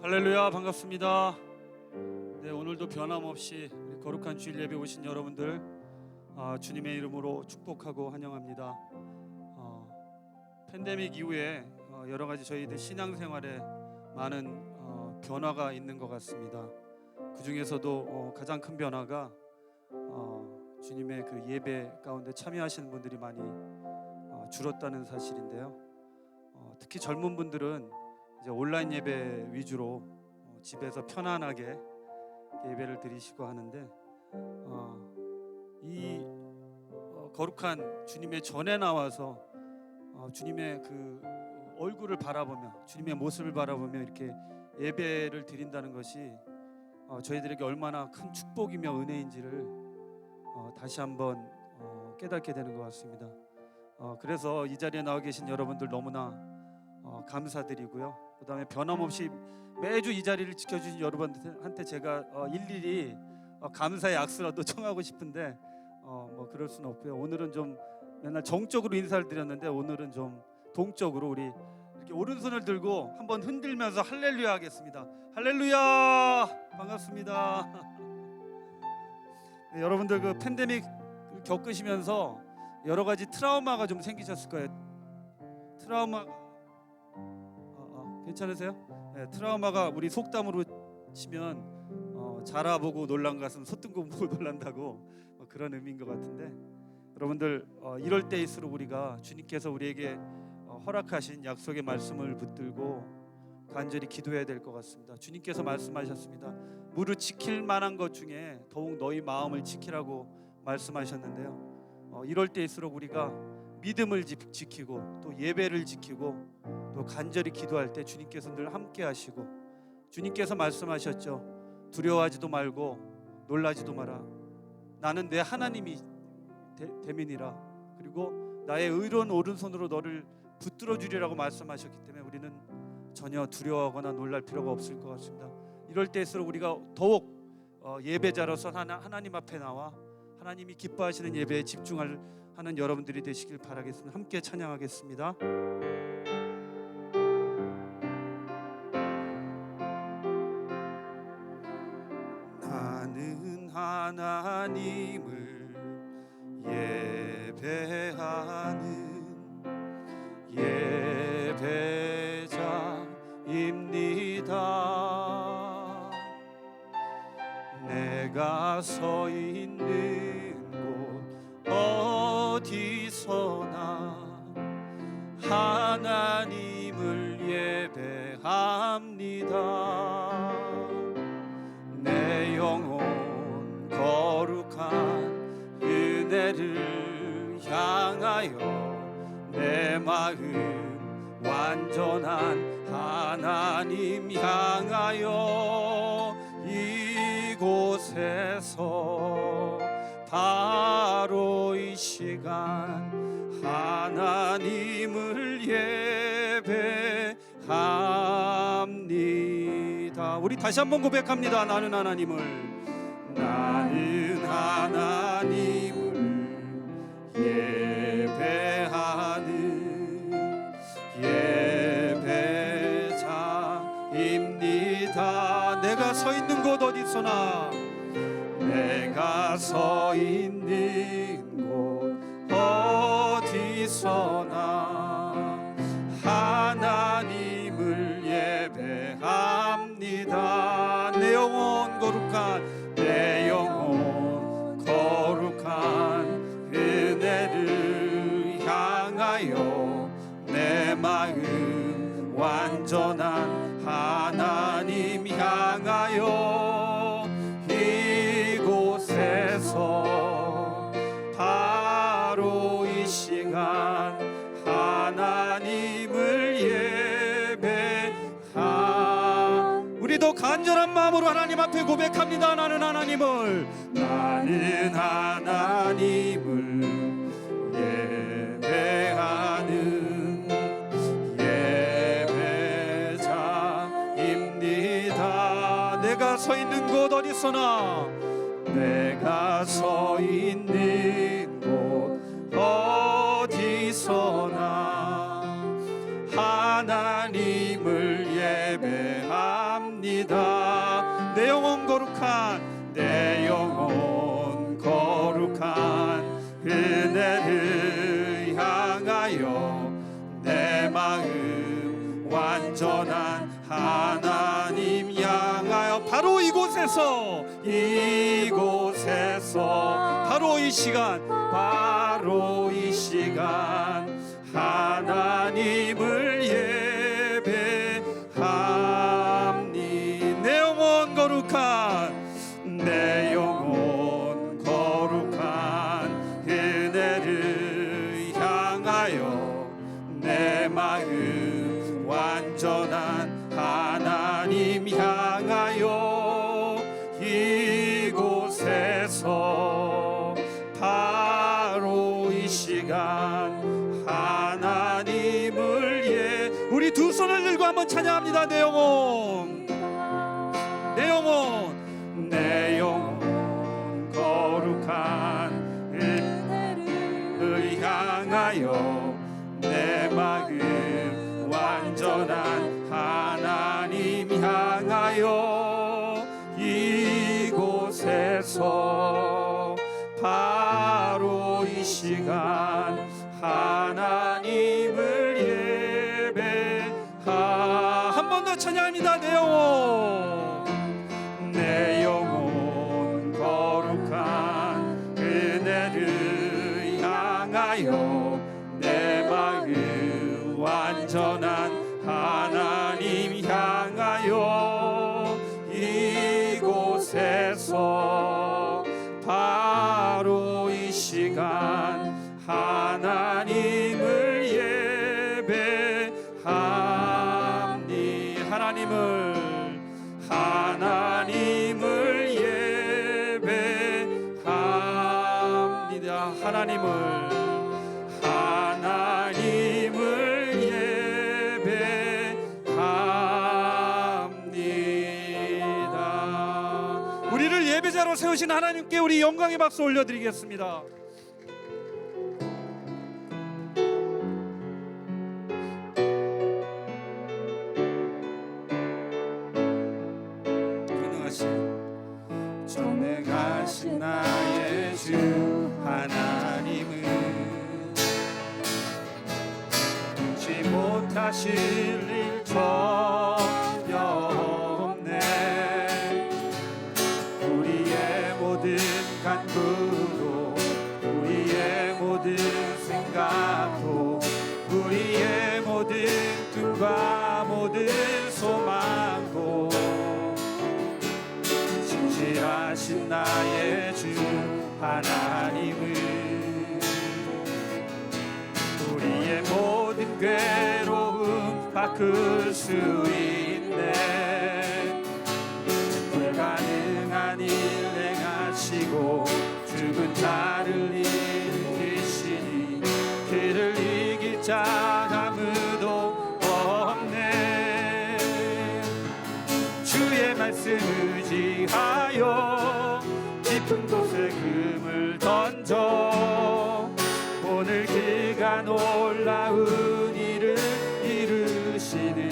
할렐루야, 반갑습니다. 네, 오늘도 변함없이 우리 거룩한 주일 예배 오신 여러분들 주님의 이름으로 축복하고 환영합니다. 팬데믹 이후에 여러 가지 저희들 신앙생활에 많은 변화가 있는 것 같습니다. 그 중에서도 가장 큰 변화가 주님의 그 예배 가운데 참여하시는 분들이 많이 줄었다는 사실인데요. 특히 젊은 분들은 이제 온라인 예배 위주로 집에서 편안하게 예배를 드리시고 하는데 이 거룩한 주님의 전에 나와서 주님의 그 얼굴을 바라보며 주님의 모습을 바라보며 이렇게 예배를 드린다는 것이 저희들에게 얼마나 큰 축복이며 은혜인지를 다시 한번 깨닫게 되는 것 같습니다. 그래서 이 자리에 나와 계신 여러분들 너무나 감사드리고요. 그 다음에 변함없이 매주 이 자리를 지켜주신 여러분한테 제가 일일이 감사의 악수라도 청하고 싶은데 뭐 그럴 수는 없고요. 오늘은 좀 맨날 정적으로 인사를 드렸는데 오늘은 좀 동적으로 우리 이렇게 오른손을 들고 한번 흔들면서 할렐루야 하겠습니다. 할렐루야, 반갑습니다. 네, 여러분들 그 팬데믹 겪으시면서 여러 가지 트라우마가 좀 생기셨을 거예요. 트라우마가 괜찮으세요? 네, 트라우마가 우리 속담으로 치면 자라보고 놀란 가슴 소뜬금 보고 놀란다고 그런 의미인 것 같은데, 여러분들 이럴 때일수록 우리가 주님께서 우리에게 허락하신 약속의 말씀을 붙들고 간절히 기도해야 될 것 같습니다. 주님께서 말씀하셨습니다. 무릇 지킬 만한 것 중에 더욱 너희 마음을 지키라고 말씀하셨는데요. 이럴 때일수록 우리가 믿음을 지키고 또 예배를 지키고 또 간절히 기도할 때 주님께서 늘 함께 하시고, 주님께서 말씀하셨죠. 두려워하지도 말고 놀라지도 마라. 나는 내 하나님이 됨이니라. 그리고 나의 의로운 오른손으로 너를 붙들어 주리라고 말씀하셨기 때문에 우리는 전혀 두려워하거나 놀랄 필요가 없을 것 같습니다. 이럴 때일수록 우리가 더욱 예배자로서 하나님 앞에 나와 하나님이 기뻐하시는 예배에 집중하는 여러분들이 되시길 바라겠습니다. 함께 찬양하겠습니다. 나는 하나님을 예배하는 예배자입니다. 내가 서 있는 곳 어디서나 하나님을 예배합니다. 내 영혼 거룩한 은혜를 향하여 내 마음 완전한 하나님 향하여 이곳에서 바로 이 시간 하나님을 예배합니다. 우리 다시 한번 고백합니다. 나는 하나님을 예배하는 예배자입니다. 내가 서 있는 곳 어디서나 내가 서 있는 곳 어디서나 하나님을 예배합니다. 내 영혼 거룩한 은혜를 향하여 내 마음 완전한 하나님 향하여 이곳에서 바로 이 시간 하나님을 우리도 간절한 마음으로 하나님 앞에 고백합니다. 나는 하나님을 예배하는 예배자입니다. 내가 서 있는 곳 어디서나 하나님을 예배합니다. 그네를 향하여 내 마음 완전한 하나님 향하여 바로 이곳에서 바로 이 시간 하나님을 예배합니. 내 영혼 거룩한 그네를 향하여 내 마음 완전한 하나님 향하여 이곳에서 바로 이 시간 하나님을 우리 두 손을 들고 한번 찬양합니다. 내 영혼 거룩한 그네를 향하여 내 마음 완전한 하나님 향하여 이곳에서 바로 이 시간 하나님을 한 번 더 찬양합니다. 내 영혼 거룩한 그네를 향하여 내 마음 완전한 하나님 향하여 이곳에서 바로 이 시간 하나님을 예배합니. 하나님을 예배합니다. 하나님을 예배합니다. 우리를 예배자로 세우신 하나님께 우리 영광의 박수 올려드리겠습니다. 전능하신 나의 주 하나님은 잊지 못하실 일 전혀 없네. 우리의 모든 간구도 우리의 모든 생각도 우리의 모든 꿈과 모든 소망도 신실하신 나의 주 하나님은 우리의 모든 괴로움 바꿀 수 있네. 불가능한 일 행하시고 죽은 자를 일으키시니 그를 이길 자 아무도 없네. 주의 말씀 의지하여 깊은 곳에 금을 던져 오늘 그가 놀라운 일을 이루시는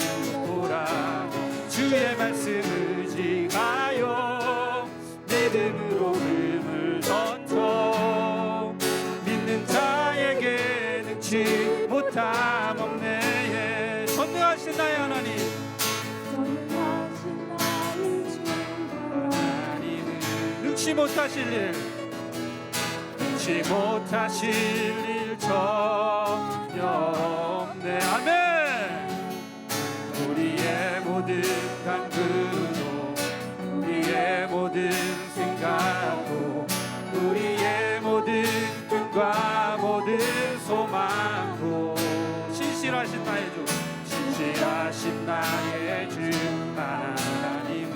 보라. 주의 말씀 의지하여 믿음으로 금을 던져 믿는 자에게 능치 못함 없네. 전능하신 나의 하나님, 능치 못하실 일 전혀 없네. 아멘. 우리의 모든 간구도 우리의 모든 생각도 우리의 모든 꿈과 모든 소망도 신실하신 나의 주 하나님은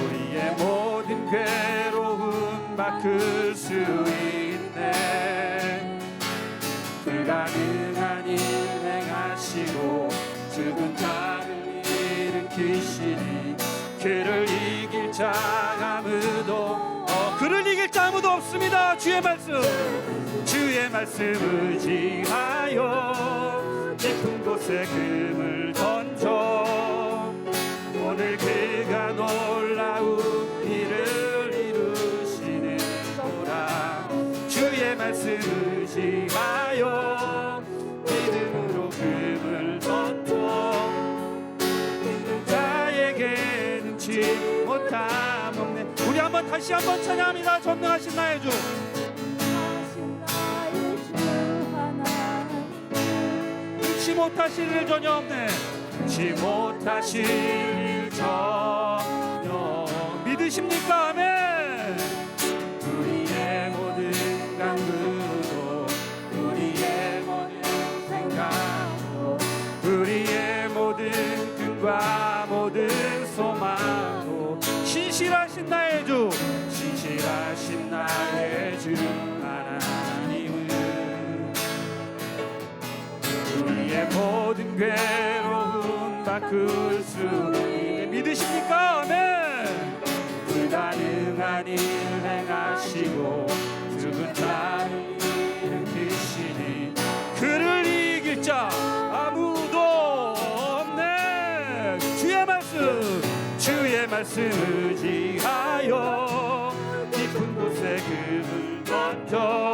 우리의 모든 괴로움 바꿀 수 있네. 불가능한 일 행하시고 죽은 자를 일으키시니 그를 이길 자 아무도 없습니다. 주의 말씀 의지하여 깊은 곳에 금을 던져 오늘 그가 놀라운 일을 이루시는 말씀 의지하여 믿음으로 금을 던져 믿는 자에게 능치 못함 없네. 우리 한번 다시 한번 찬양합니다. 전능하신 나의 주, 능치 못하실 일 전혀 없네. 능치 못하실 일 전혀. 믿으십니까? 아멘. 우리의 모든 간구도 우리의 모든 생각도 우리의 모든 꿈과 모든 소망도 신실하신 나의 주, 신실하신 나의 주 하나님은 우리의 모든 괴로움 바꿀 수 있네. 믿으십니까? 아멘. 불가능한 일 행하시고 죽은 자를 일으키시니 그를 이길 자 아무도 없네. 주의 말씀 의지하여 깊은 곳에 금을 던져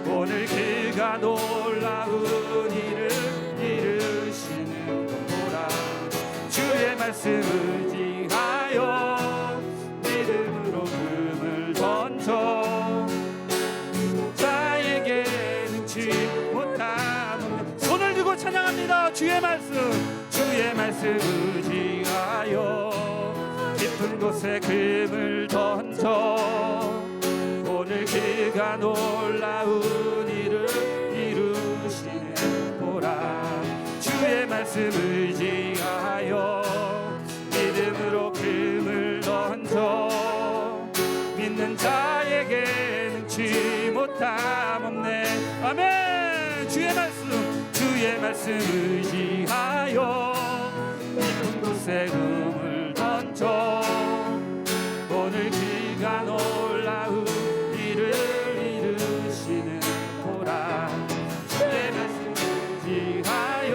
오늘 그가 놀라운 일을 이루시는 거라. 주의 말씀 의지하여 믿음으로 금을 던져 자에게 능치 못함. 손을 들고 찬양합니다. 주의 말씀 의지하여 깊은 곳에 금을 던져 오늘 그가 놀라운 일을 이루시는 보라. 주의 말씀 의지하여 믿음으로 금을 던져 믿는 자에게 능치 못함 없네. 아멘. 주의 말씀 의지하여 깊은 곳에 금을 던져 오늘 그가 놀라운 일을 이루시는 보라. 주의 말씀 의지하여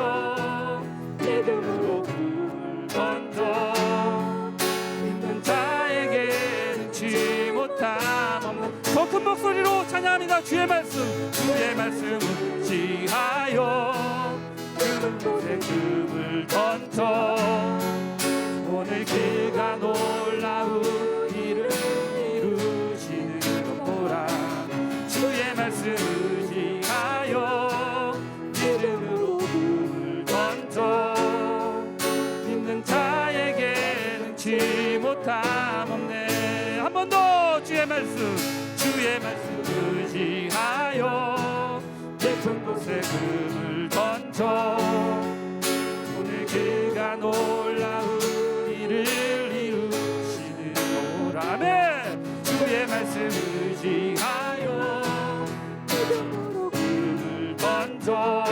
믿음으로 금을 던져 믿는 자에게 능치 못함 없는. 더 큰 목소리로 찬양합니다. 주의 말씀 의지하여 깊은 곳에 금을 던져 오늘 그가 놀라운 일을 이루시는 보라. 주의 말씀 의지하여 믿음으로 금을 던져 믿는 자에게 능치 못함 없네. 한 번 더. 주의 말씀 의지하여 깊은 곳에 금을 던져 오늘 그가 놀라운 일을 이루시는 보라. 아멘. 주의 말씀 의지하여 믿음으로 금을 던져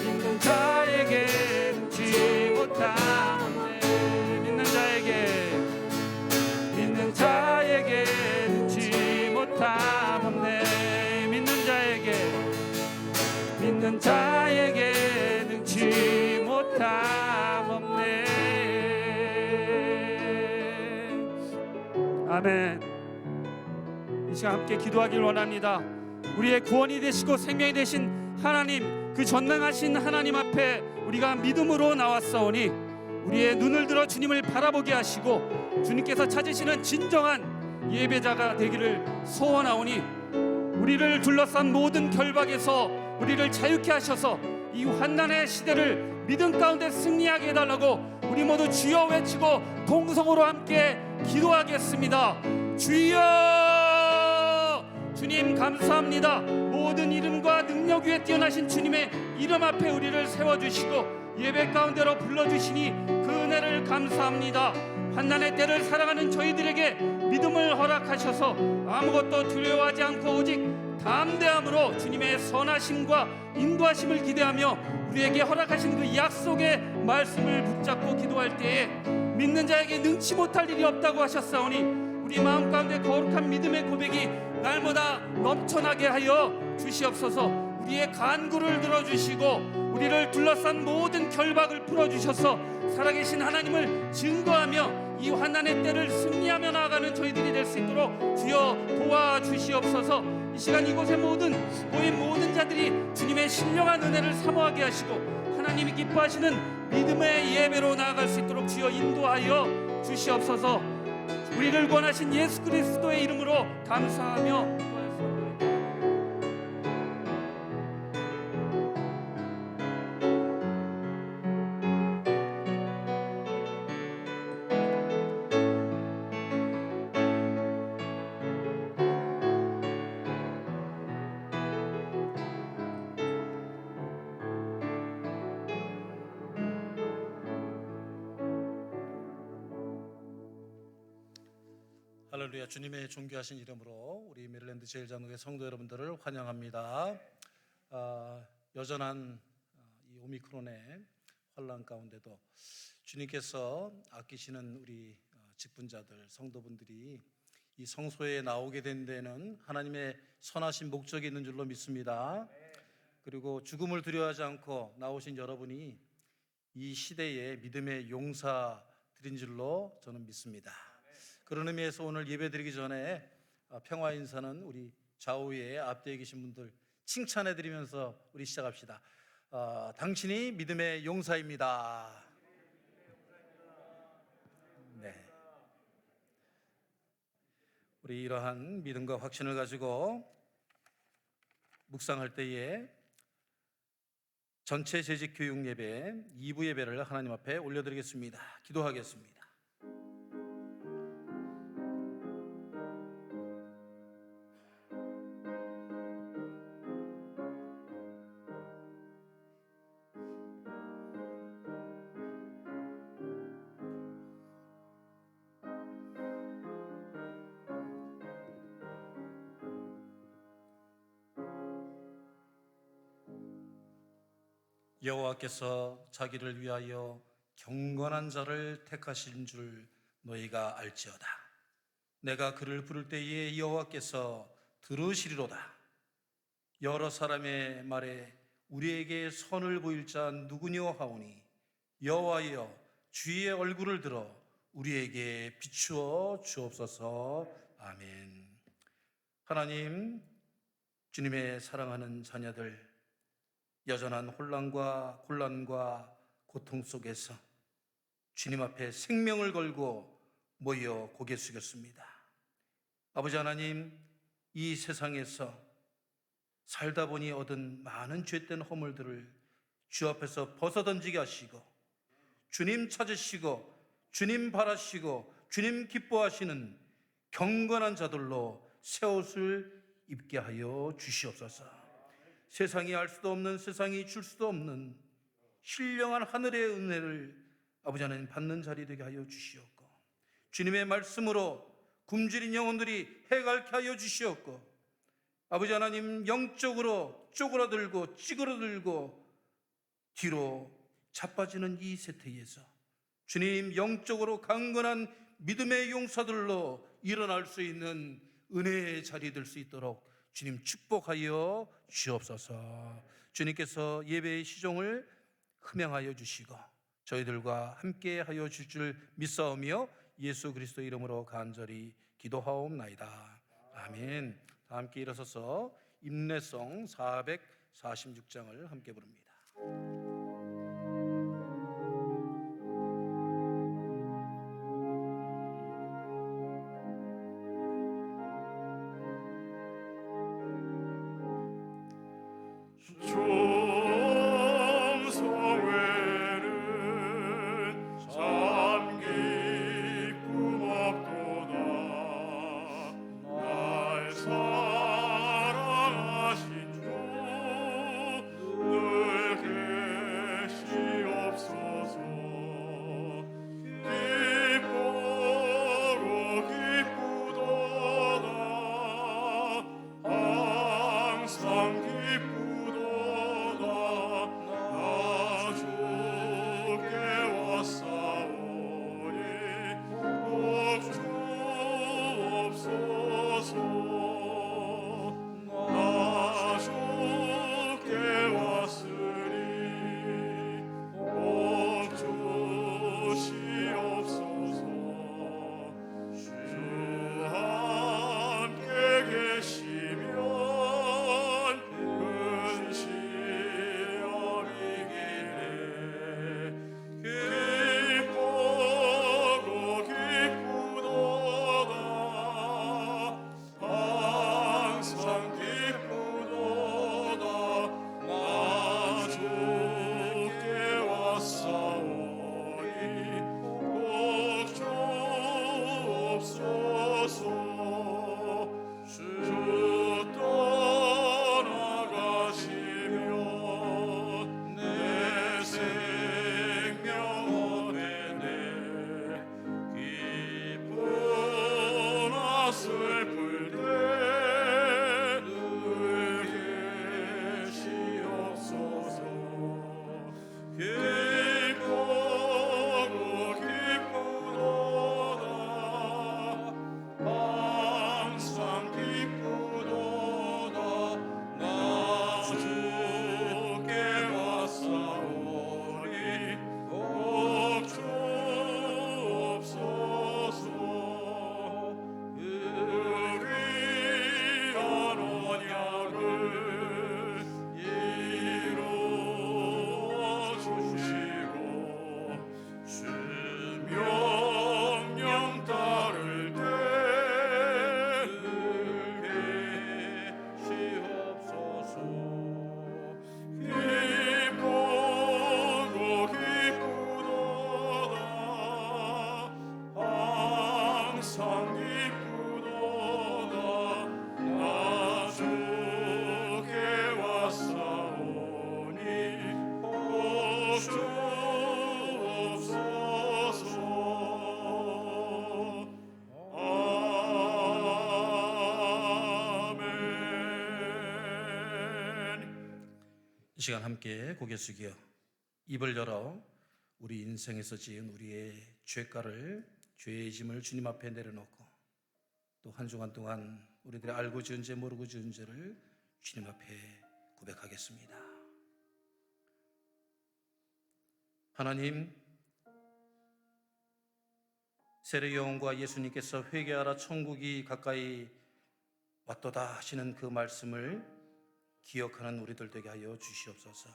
믿는 자에게 능치 못함 없네. 믿는 자에게 능치 못함 없네. 믿는 자에게 능치 못함 없네. 아멘. 이 시간 함께 기도하길 원합니다. 우리의 구원이 되시고 생명이 되신 하나님, 그 전능하신 하나님 앞에 우리가 믿음으로 나왔사오니 우리의 눈을 들어 주님을 바라보게 하시고 주님께서 찾으시는 진정한 예배자가 되기를 소원하오니 우리를 둘러싼 모든 결박에서 우리를 자유케 하셔서 이 환난의 시대를 믿음 가운데 승리하게 해달라고 우리 모두 주여 외치고 동성으로 함께 기도하겠습니다. 주여. 주님 감사합니다. 모든 이름과 능력 위에 뛰어나신 주님의 이름 앞에 우리를 세워주시고 예배 가운데로 불러주시니 그 은혜를 감사합니다. 환난의 때를 살아가는 저희들에게 믿음을 허락하셔서 아무것도 두려워하지 않고 오직 담대함으로 주님의 선하심과 인도하심을 기대하며 우리에게 허락하신 그 약속의 말씀을 붙잡고 기도할 때에 믿는 자에게 능치 못할 일이 없다고 하셨사오니 우리 마음 가운데 거룩한 믿음의 고백이 날마다 넘쳐나게 하여 주시옵소서. 우리의 간구를 들어주시고 우리를 둘러싼 모든 결박을 풀어주셔서 살아계신 하나님을 증거하며 이 환난의 때를 승리하며 나아가는 저희들이 될 수 있도록 주여 도와주시옵소서. 이 시간 이곳에 모인 모든 자들이 주님의 신령한 은혜를 사모하게 하시고 하나님이 기뻐하시는 믿음의 예배로 나아갈 수 있도록 주여 인도하여 주시옵소서. 우리를 구원하신 예수 그리스도의 이름으로 감사하며 할렐루야. 주님의 존귀하신 이름으로 우리 메릴랜드 제일장로회 성도 여러분들을 환영합니다. 여전한 이 오미크론의 환란 가운데도 주님께서 아끼시는 우리 직분자들, 성도분들이 이 성소에 나오게 된 데는 하나님의 선하신 목적이 있는 줄로 믿습니다. 그리고 죽음을 두려워하지 않고 나오신 여러분이 이 시대에 믿음의 용사들인 줄로 저는 믿습니다. 그런 의미에서 오늘 예배드리기 전에 평화 인사는 우리 좌우에 앞뒤에 계신 분들 칭찬해 드리면서 우리 시작합시다. 당신이 믿음의 용사입니다. 네. 우리 이러한 믿음과 확신을 가지고 묵상할 때에 전체 재직 교육 예배 2부 예배를 하나님 앞에 올려드리겠습니다. 기도하겠습니다. 여호와께서 자기를 위하여 경건한 자를 택하신 줄 너희가 알지어다. 내가 그를 부를 때에 여호와께서 들으시리로다. 여러 사람의 말에 우리에게 선을 보일 자 누구뇨 하오니 여호와여 주의 얼굴을 들어 우리에게 비추어 주옵소서. 아멘. 하나님, 주님의 사랑하는 자녀들, 여전한 혼란과 곤란과 고통 속에서 주님 앞에 생명을 걸고 모여 고개 숙였습니다. 아버지 하나님, 이 세상에서 살다 보니 얻은 많은 죄된 허물들을 주 앞에서 벗어던지게 하시고 주님 찾으시고 주님 바라시고 주님 기뻐하시는 경건한 자들로 새 옷을 입게 하여 주시옵소서. 세상이 알 수도 없는, 세상이 줄 수도 없는 신령한 하늘의 은혜를 아버지 하나님 받는 자리 되게 하여 주시옵고 주님의 말씀으로 굶주린 영혼들이 해갈케 하여 주시옵고 아버지 하나님 영적으로 쪼그라들고 찌그러들고 뒤로 자빠지는 이 세태에서 주님 영적으로 강건한 믿음의 용사들로 일어날 수 있는 은혜의 자리 될 수 있도록 주님 축복하여 주옵소서. 주님께서 예배의 시종을 흠양하여 주시고 저희들과 함께 하여 주실 줄 믿사오며 예수 그리스도 이름으로 간절히 기도하옵나이다. 아멘. 다 함께 일어서서 임례송 446장을 함께 부릅니다. 주옵소서. 이 시간 함께 고개 숙여 입을 열어 우리 인생에서 지은 우리의 죄가를, 죄의 짐을 주님 앞에 내려놓고 또 한 주간 동안 우리들이 알고 지은 죄 모르고 지은 죄를 주님 앞에 고백하겠습니다. 하나님, 세례 요한과 예수님께서 회개하라 천국이 가까이 왔도다 하시는 그 말씀을 기억하는 우리들 되게 하여 주시옵소서.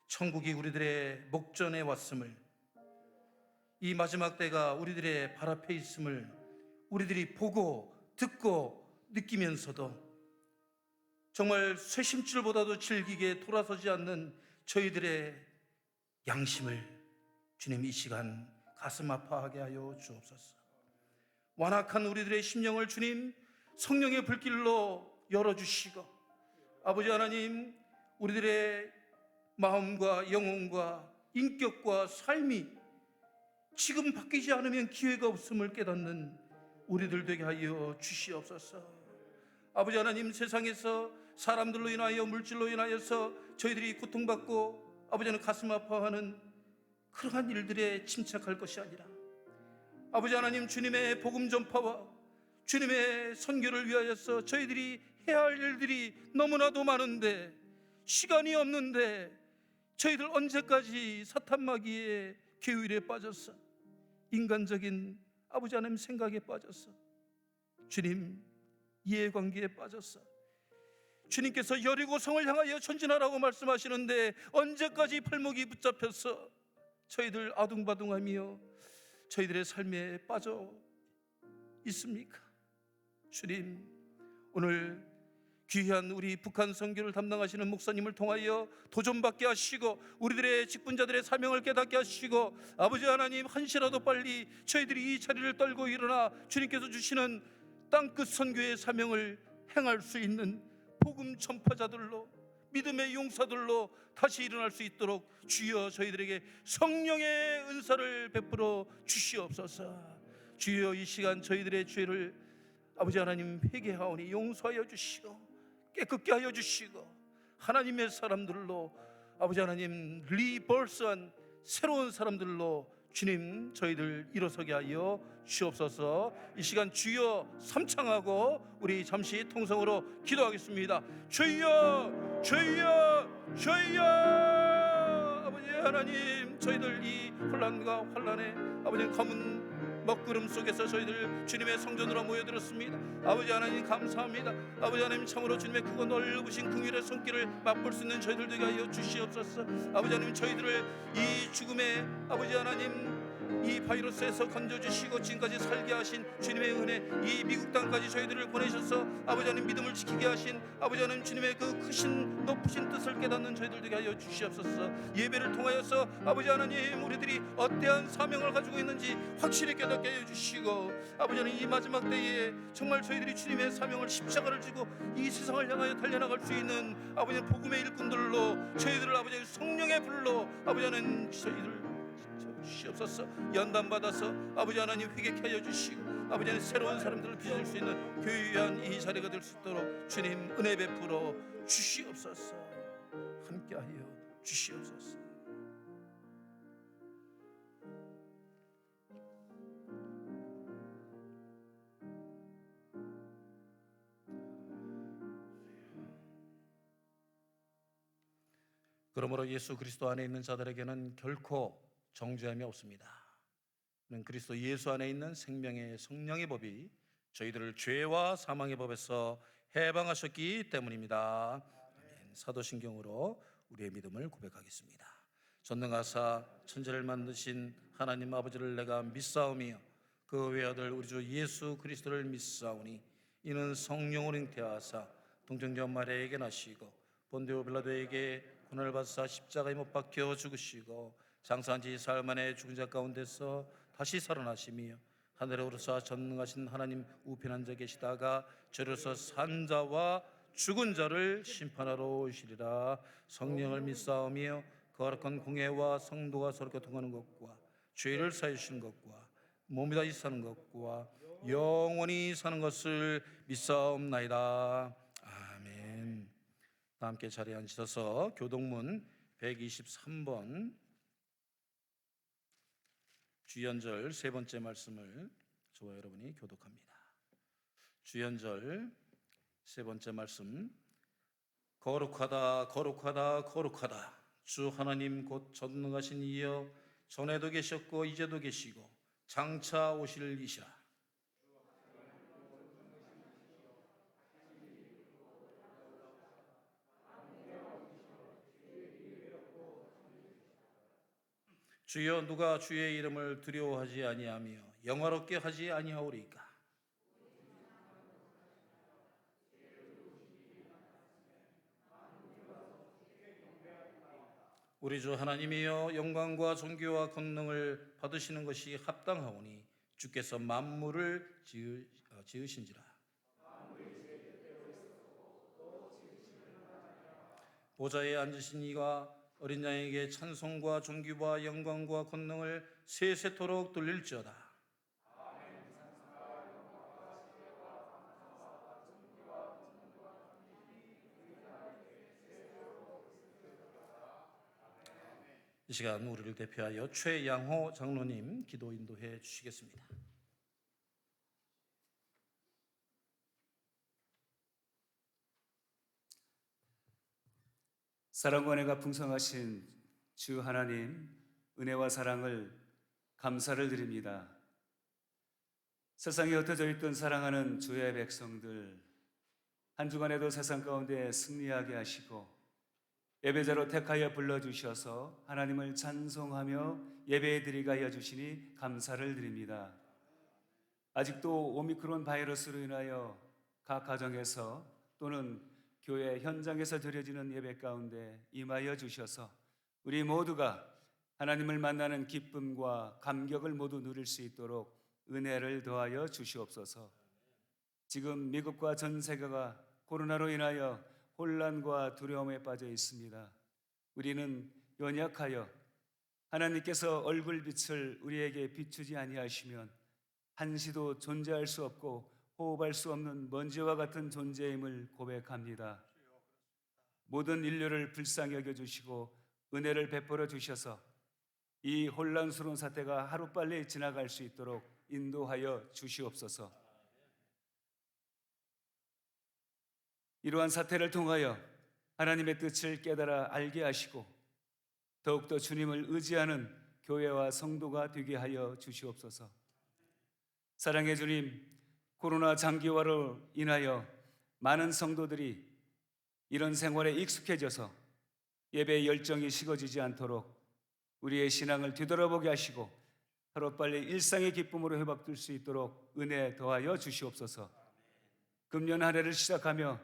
천국이 우리들의 목전에 왔음을, 이 마지막 때가 우리들의 발 앞에 있음을 우리들이 보고 듣고 느끼면서도 정말 쇠심줄보다도 질기게 돌아서지 않는 저희들의 양심을 주님 이 시간 가슴 아파하게 하여 주옵소서. 완악한 우리들의 심령을 주님 성령의 불길로 열어주시고, 아버지 하나님, 우리들의 마음과 영혼과 인격과 삶이 지금 바뀌지 않으면 기회가 없음을 깨닫는 우리들 되게 하여 주시옵소서. 아버지 하나님, 세상에서 사람들로 인하여 물질로 인하여서 저희들이 고통받고 아버지 하나님 가슴 아파하는 그러한 일들에 침착할 것이 아니라 아버지 하나님, 주님의 복음 전파와 주님의 선교를 위하여서 저희들이 해야 할 일들이 너무나도 많은데 시간이 없는데 저희들 언제까지 사탄마귀의 계율에 빠져서 인간적인 아버지 하나님 생각에 빠져서 주님 이해관계에 빠져서 주님께서 여리고성을 향하여 전진하라고 말씀하시는데 언제까지 팔목이 붙잡혀서 저희들 아둥바둥하며 저희들의 삶에 빠져 있습니까? 주님, 오늘 귀한 우리 북한 선교를 담당하시는 목사님을 통하여 도전받게 하시고 우리들의 직분자들의 사명을 깨닫게 하시고 아버지 하나님, 한시라도 빨리 저희들이 이 자리를 떨고 일어나 주님께서 주시는 땅끝 선교의 사명을 행할 수 있는 복음 전파자들로, 믿음의 용사들로 다시 일어날 수 있도록 주여 저희들에게 성령의 은사를 베풀어 주시옵소서. 주여 이 시간 저희들의 죄를 아버지 하나님 회개하오니 용서하여 주시고 깨끗게 하여 주시고 하나님의 사람들로 아버지 하나님 리버스한 새로운 사람들로 주님 저희들 일어서게 하여 주옵소서. 이 시간 주여 삼창하고 우리 잠시 통성으로 기도하겠습니다. 주여 주여 주여. 아버지 하나님, 저희들 이 혼란과 환란에 아버지 검은 먹구름 속에서 저희들 주님의 성전으로 모여들었습니다. 아버지 하나님 감사합니다. 아버지 하나님, 참으로 주님의 크고 넓으신 긍휼의 손길을 맛볼 수 있는 저희들 되게 하여 주시옵소서. 아버지 하나님, 저희들을 이 죽음의 아버지 하나님 이 바이러스에서 건져주시고 지금까지 살게 하신 주님의 은혜, 이 미국 땅까지 저희들을 보내셔서 아버지 하나님 믿음을 지키게 하신 아버지 하나님 주님의 그 크신 높으신 뜻을 깨닫는 저희들 되게 하여 주시옵소서. 예배를 통하여서 아버지 하나님 우리들이 어떠한 사명을 가지고 있는지 확실히 깨닫게 하여 주시고 아버지 하나님, 이 마지막 때에 정말 저희들이 주님의 사명을 십자가를 지고 이 세상을 향하여 달려나갈 수 있는 아버지 하나님 복음의 일꾼들로 저희들을 아버지 하나님 성령의 불로 아버지 하나님 저희들 주시옵소서. 연단받아서 아버지 하나님 회개케 하여 주시고 아버지 하나님 새로운 사람들을 빚을 수 있는 교회한 이 자리가 될 수 있도록 주님 은혜 베풀어 주시옵소서. 함께하여 주시옵소서. 그러므로 예수 그리스도 안에 있는 자들에게는 결코 정죄함이 없습니다. 그리스도 예수 안에 있는 생명의 성령의 법이 저희들을 죄와 사망의 법에서 해방하셨기 때문입니다. 아멘. 사도신경으로 우리의 믿음을 고백하겠습니다. 전능하사 천지를 만드신 하나님 아버지를 내가 믿사오며 그 외아들 우리 주 예수 그리스도를 믿사오니 이는 성령으로 잉태하사 동정녀 마리아에게 나시고 본디오 빌라도에게 고난을 받으사 십자가에 못 박혀 죽으시고 장사한 지 사흘 만에 죽은 자 가운데서 다시 살아나시며 하늘에 오르사 전능하신 하나님 우편 앉아 계시다가 저로서 산 자와 죽은 자를 심판하러 오시리라. 성령을 믿사오며 거룩한 공예와 성도가 서로 교통하는 것과 죄를 사해 주시는 것과 몸이 다시 사는 것과 영원히 사는 것을 믿사옵나이다. 아멘. 다 함께 자리에 앉으셔서 교동문 123번 주연절 세 번째 말씀을 저와 여러분이 교독합니다. 주연절 세 번째 말씀. 거룩하다 거룩하다 거룩하다 주 하나님 곧 전능하신 이여, 전에도 계셨고 이제도 계시고 장차 오실 이시라. 주여, 누가 주의 이름을 두려워하지 아니하며 영화롭게 하지 아니하오리까? 우리 주 하나님이여, 영광과 존귀와 권능을 받으시는 것이 합당하오니 주께서 만물을 지으신지라. 보좌에 앉으신 이가 어린 양에게 찬송과 존귀와 영광과 권능을 세세토록 돌릴지어다. 이 시간 우리를 대표하여 최양호 장로님 기도 인도해 주시겠습니다. 사랑과 은혜가 풍성하신 주 하나님, 은혜와 사랑을 감사를 드립니다. 세상에 흩어져 있던 사랑하는 주의 백성들, 한 주간에도 세상 가운데 승리하게 하시고 예배자로 택하여 불러주셔서 하나님을 찬송하며 예배드리게 하여 주시니 감사를 드립니다. 아직도 오미크론 바이러스로 인하여 각 가정에서 또는 교회 현장에서 드려지는 예배 가운데 임하여 주셔서 우리 모두가 하나님을 만나는 기쁨과 감격을 모두 누릴 수 있도록 은혜를 더하여 주시옵소서. 지금 미국과 전 세계가 코로나로 인하여 혼란과 두려움에 빠져 있습니다. 우리는 연약하여 하나님께서 얼굴빛을 우리에게 비추지 아니하시면 한시도 존재할 수 없고 호흡할 수 없는 먼지와 같은 존재임을 고백합니다. 모든 인류를 불쌍히 여겨주시고 은혜를 베풀어 주셔서 이 혼란스러운 사태가 하루빨리 지나갈 수 있도록 인도하여 주시옵소서. 이러한 사태를 통하여 하나님의 뜻을 깨달아 알게 하시고 더욱더 주님을 의지하는 교회와 성도가 되게 하여 주시옵소서. 사랑의 주님, 코로나 장기화로 인하여 많은 성도들이 이런 생활에 익숙해져서 예배의 열정이 식어지지 않도록 우리의 신앙을 되돌아보게 하시고 하루빨리 일상의 기쁨으로 회복될 수 있도록 은혜 더하여 주시옵소서. 금년 한 해를 시작하며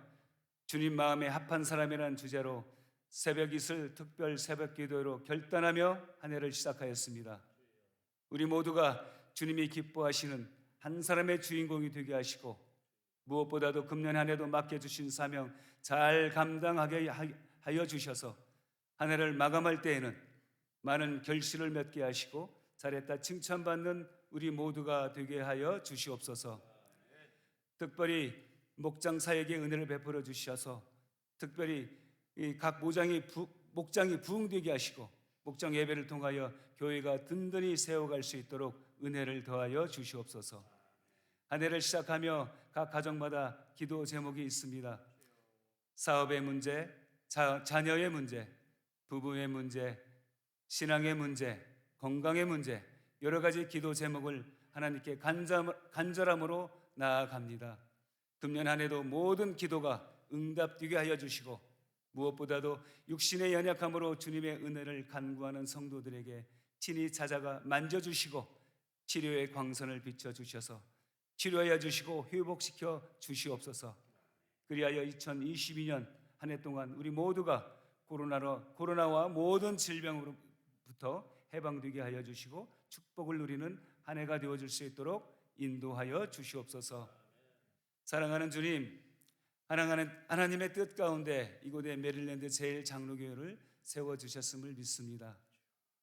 주님 마음에 합한 사람이라는 주제로 새벽 이슬 특별 새벽 기도로 결단하며 한 해를 시작하였습니다. 우리 모두가 주님이 기뻐하시는 한 사람의 주인공이 되게 하시고 무엇보다도 금년 한 해도 맡겨주신 사명 잘 감당하게 하여 주셔서 한 해를 마감할 때에는 많은 결실을 맺게 하시고 잘했다 칭찬받는 우리 모두가 되게 하여 주시옵소서. 특별히 목장 사역에 은혜를 베풀어 주셔서 특별히 각 목장이 부흥되게 하시고 목장 예배를 통하여 교회가 든든히 세워갈 수 있도록 은혜를 더하여 주시옵소서. 한 해를 시작하며 각 가정마다 기도 제목이 있습니다. 사업의 문제, 자녀의 문제, 부부의 문제, 신앙의 문제, 건강의 문제, 여러 가지 기도 제목을 하나님께 간절함으로 나아갑니다. 금년 한 해도 모든 기도가 응답되게 하여 주시고 무엇보다도 육신의 연약함으로 주님의 은혜를 간구하는 성도들에게 친히 찾아가 만져주시고 치료의 광선을 비춰주셔서 치료하여 주시고 회복시켜 주시옵소서. 그리하여 2022년 한 해 동안 우리 모두가 코로나와 모든 질병으로부터 해방되게 하여 주시고 축복을 누리는 한 해가 되어줄 수 있도록 인도하여 주시옵소서. 사랑하는 주님, 하나님의 뜻 가운데 이곳에 메릴랜드 제1장로교회를 세워주셨음을 믿습니다.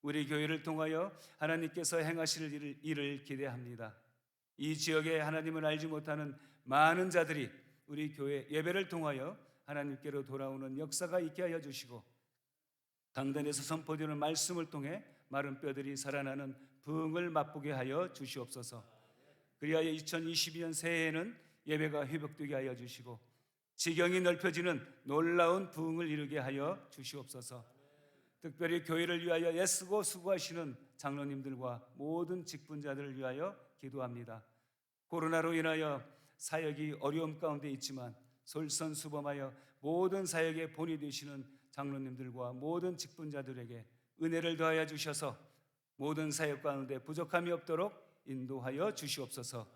우리 교회를 통하여 하나님께서 행하실 일을 기대합니다. 이 지역에 하나님을 알지 못하는 많은 자들이 우리 교회 예배를 통하여 하나님께로 돌아오는 역사가 있게 하여 주시고 강단에서 선포되는 말씀을 통해 마른 뼈들이 살아나는 부흥을 맛보게 하여 주시옵소서. 그리하여 2022년 새해에는 예배가 회복되게 하여 주시고 지경이 넓혀지는 놀라운 부흥을 이루게 하여 주시옵소서. 특별히 교회를 위하여 애쓰고 수고하시는 장로님들과 모든 직분자들을 위하여 기도합니다. 코로나로 인하여 사역이 어려움 가운데 있지만 솔선수범하여 모든 사역의 본이 되시는 장로님들과 모든 직분자들에게 은혜를 더하여 주셔서 모든 사역 가운데 부족함이 없도록 인도하여 주시옵소서.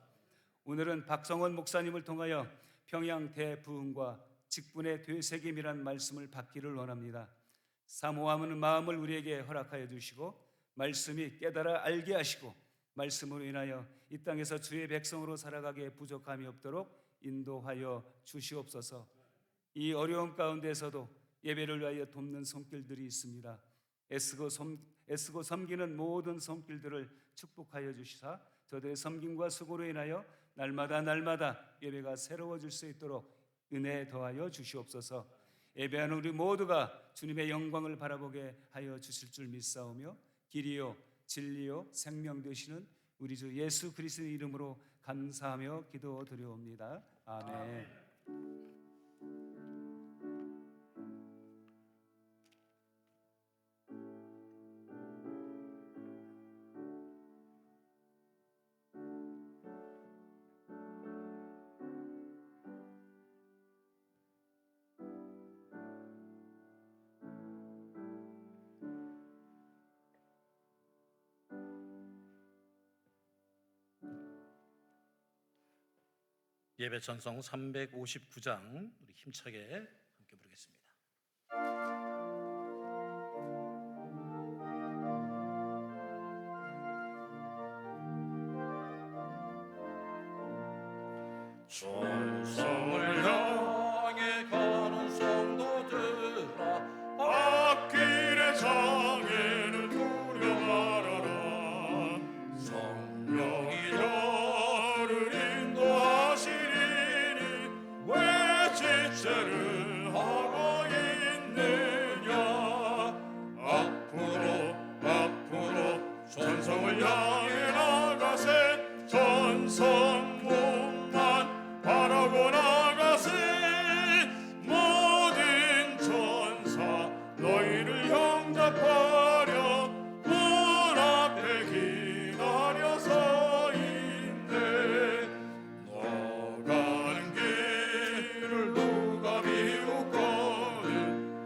오늘은 박성원 목사님을 통하여 평양 대부흥과 직분의 되새김이란 말씀을 받기를 원합니다. 사모하는 마음을 우리에게 허락하여 주시고 말씀이 깨달아 알게 하시고 말씀으로 인하여 이 땅에서 주의 백성으로 살아가기에 부족함이 없도록 인도하여 주시옵소서. 이 어려움 가운데서도 예배를 위하여 돕는 손길들이 있습니다. 애쓰고 섬기는 모든 손길들을 축복하여 주시사 저들의 섬김과 수고로 인하여 날마다 예배가 새로워질 수 있도록 은혜 더하여 주시옵소서. 예배하는 우리 모두가 주님의 영광을 바라보게 하여 주실 줄 믿사오며 길이요 진리요 생명 되시는 우리 주 예수 그리스도의 이름으로 감사하며 기도드려옵니다. 아멘. 예배 전송 359장 우리 힘차게 함께 부르겠습니다. 전성을 향해 가는 성도들아, 앞길의 장애를 두려 말아라. 성령이 너를 인도하시리니 왜 지체를 하고 있느냐. 앞으로 전성을 향해 나가세. 전성문만 바라고 나가세. 모든 천사 너희를 영접하려 문 앞에 기다려 서 있네. 너가는 길을 누가 비웃거든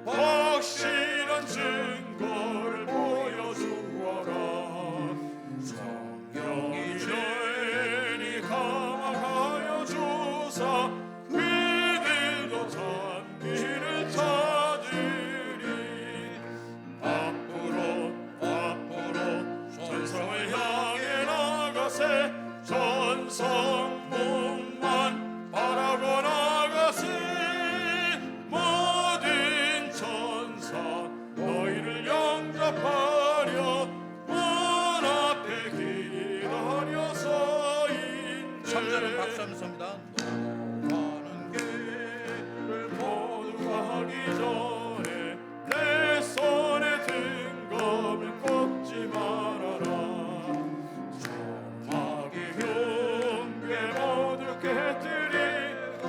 확실한 증거를 보여주어라. 성령이 죄인이 감화하여 주사 그들도 잔기를 찾으리. 앞으로 전성을 향해 나가세. 전성문만 바라고 나가세. 모든 천사 너희를 영접하려 문 앞에 기다려 서 있네. 3절은 박수 한번 섭니다. 가는 길을 모두 가기 전에 내 손에 든 검을 꺾지 말아라. 마귀 흉괴 모두 깨뜨리고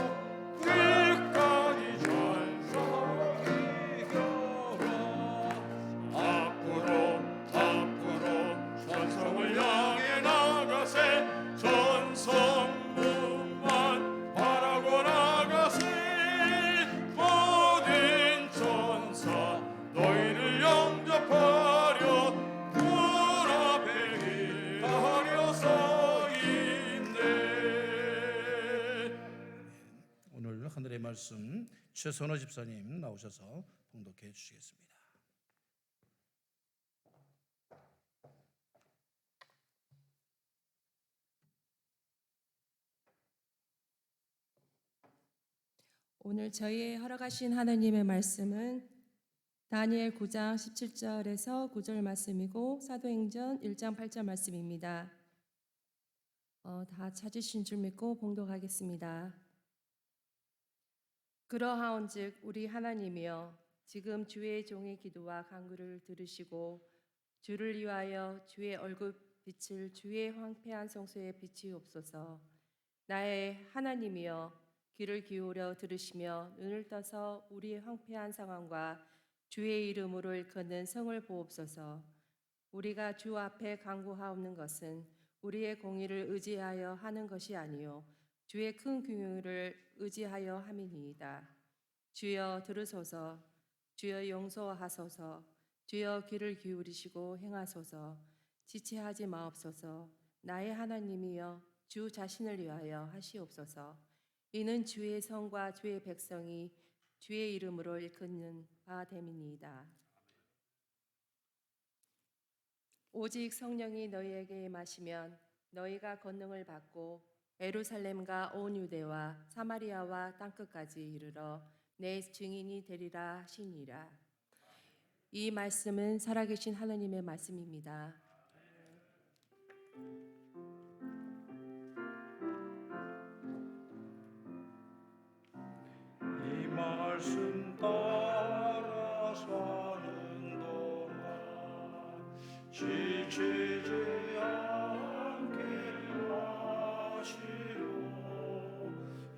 끝까지 잘 이겨라. 앞으로 전성을 향해 나가세. 전성문만 바라고 나가세. 모든 천사 너희를 영접하려 문 앞에 기다려 서 있네. 오늘 하늘의 말씀 최선호 집사님 나오셔서 봉독해 주시겠습니다. 오늘 저희의 허락하신 하나님의 말씀은 다니엘 9장 17절에서 9절 말씀이고 사도행전 1장 8절 말씀입니다. 다 찾으신 줄 믿고 봉독하겠습니다. 그러하온즉 우리 하나님이여 지금 주의 종의 기도와 간구를 들으시고 주를 위하여 주의 얼굴빛을 주의 황폐한 성소에 비추옵소서. 나의 하나님이여 귀를 기울여 들으시며 눈을 떠서 우리의 황폐한 상황과 주의 이름으로 일컫는 성을 보옵소서. 우리가 주 앞에 간구하옵는 것은 우리의 공의를 의지하여 하는 것이 아니요 주의 큰 긍휼을 의지하여 함이니이다. 주여 들으소서. 주여 용서하소서. 주여 귀를 기울이시고 행하소서. 지체하지 마옵소서. 나의 하나님이여 주 자신을 위하여 하시옵소서. 이는 주의 성과 주의 백성이 주의 이름으로 일컫는 바 됨이니이다. 오직 성령이 너희에게 임하시면 너희가 권능을 받고 예루살렘과 온 유대와 사마리아와 땅끝까지 이르러 내 증인이 되리라 하시니라. 이 말씀은 살아계신 하나님의 말씀입니다. 이 말씀 따라 사는 동안 지치지 않게 하시오.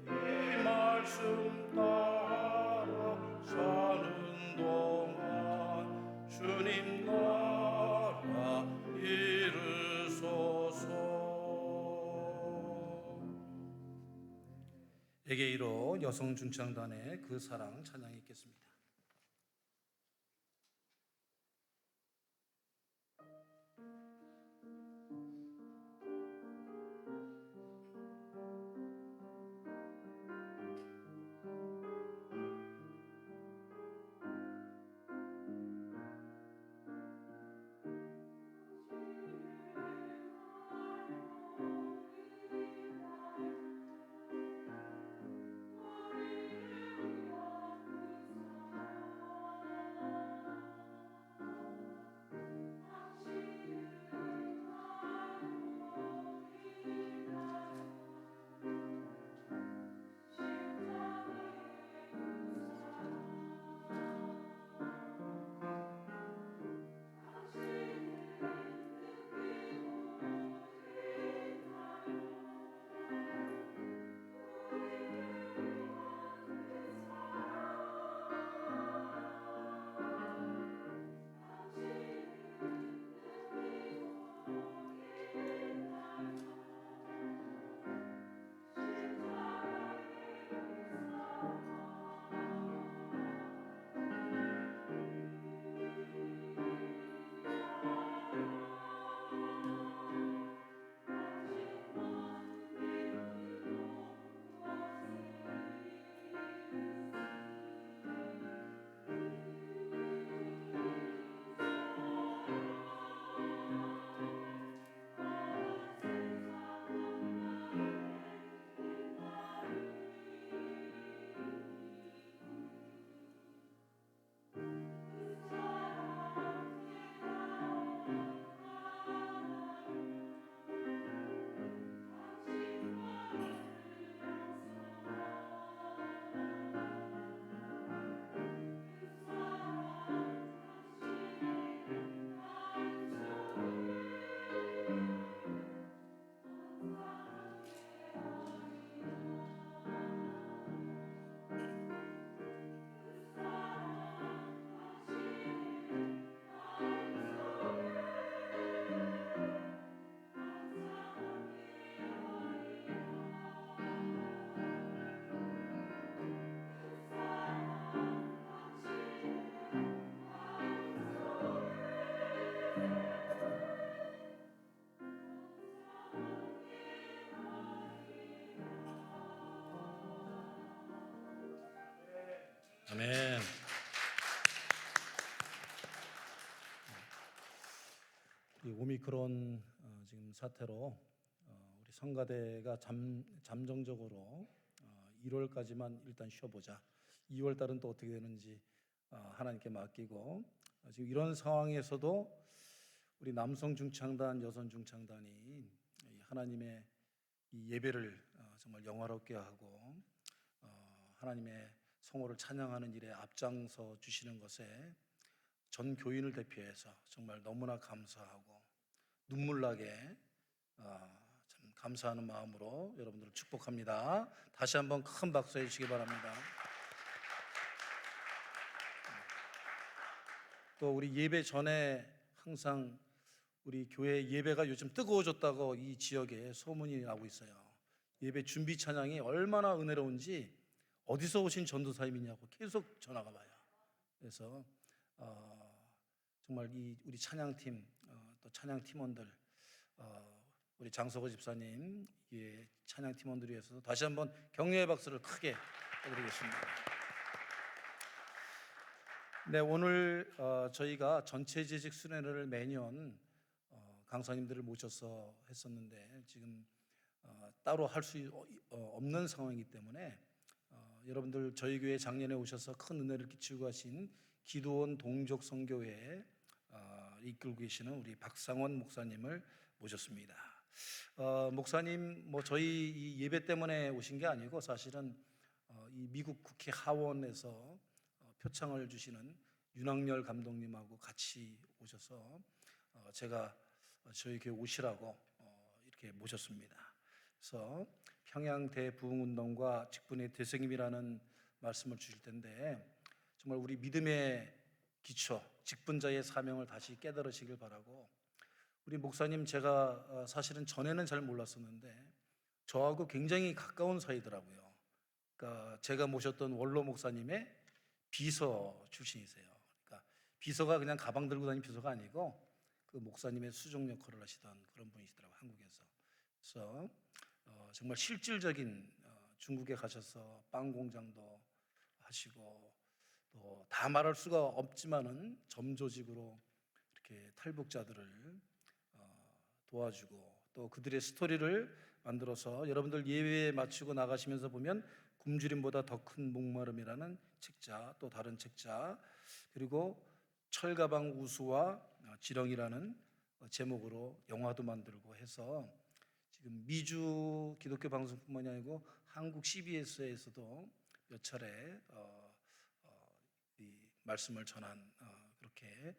이 말씀 따라 사는 동안 주님 나라 이르소서. 에게이로 여성 중창단의 그 사랑 찬양이 있겠습니다. 아멘. 이 오미크론 지금 사태로 우리 성가대가 잠정적으로 1월까지만 일단 쉬어보자. 2월 달은 또 어떻게 되는지 하나님께 맡기고 지금 이런 상황에서도 우리 남성 중창단, 여성 중창단이 하나님의 이 예배를 정말 영화롭게 하고 하나님의 성호를 찬양하는 일에 앞장서 주시는 것에 전 교인을 대표해서 정말 너무나 감사하고 눈물나게 참 감사하는 마음으로 여러분들을 축복합니다. 다시 한번 큰 박수 해주시기 바랍니다. 또 우리 예배 전에 항상 우리 교회 예배가 요즘 뜨거워졌다고 이 지역에 소문이 나고 있어요. 예배 준비 찬양이 얼마나 은혜로운지 어디서 오신 전도사님이냐고 계속 전화가 와요. 그래서 정말 이 우리 찬양팀 또 찬양 팀원들 우리 장석호 집사님 찬양 팀원들을 위해서 다시 한번 격려의 박수를 크게 해드리겠습니다. 네, 오늘 저희가 전체 재직 순회를 매년 강사님들을 모셔서 했었는데 지금 따로 할 수 없는 상황이기 때문에 여러분들 저희 교회 작년에 오셔서 큰 은혜를 끼치고 가신 기도원 동족 선교회 이끌고 계시는 우리 박상원 목사님을 모셨습니다. 목사님 뭐 저희 이 예배 때문에 오신 게 아니고 사실은 이 미국 국회 하원에서 표창을 주시는 윤학열 감독님하고 같이 오셔서 제가 저희 교회 오시라고 이렇게 모셨습니다. 그래서 평양 대부흥운동과 직분의 대생임이라는 말씀을 주실 텐데 정말 우리 믿음의 기초, 직분자의 사명을 다시 깨달으시길 바라고 우리 목사님 제가 사실은 전에는 잘 몰랐었는데 저하고 굉장히 가까운 사이더라고요. 그러니까 제가 모셨던 원로 목사님의 비서 출신이세요. 그러니까 비서가 그냥 가방 들고 다니는 비서가 아니고 그 목사님의 수종 역할을 하시던 그런 분이시더라고요, 한국에서. 그래서 정말 실질적인 중국에 가셔서 빵 공장도 하시고 또 다 말할 수가 없지만은 점조직으로 이렇게 탈북자들을 도와주고 또 그들의 스토리를 만들어서 여러분들 예배에 마치고 나가시면서 보면 굶주림보다 더 큰 목마름이라는 책자, 또 다른 책자, 그리고 철가방 우수와 지렁이라는 제목으로 영화도 만들고 해서 지금 미주 기독교 방송뿐만이 아니고 한국 CBS에서도 몇 차례 이 말씀을 전한 그렇게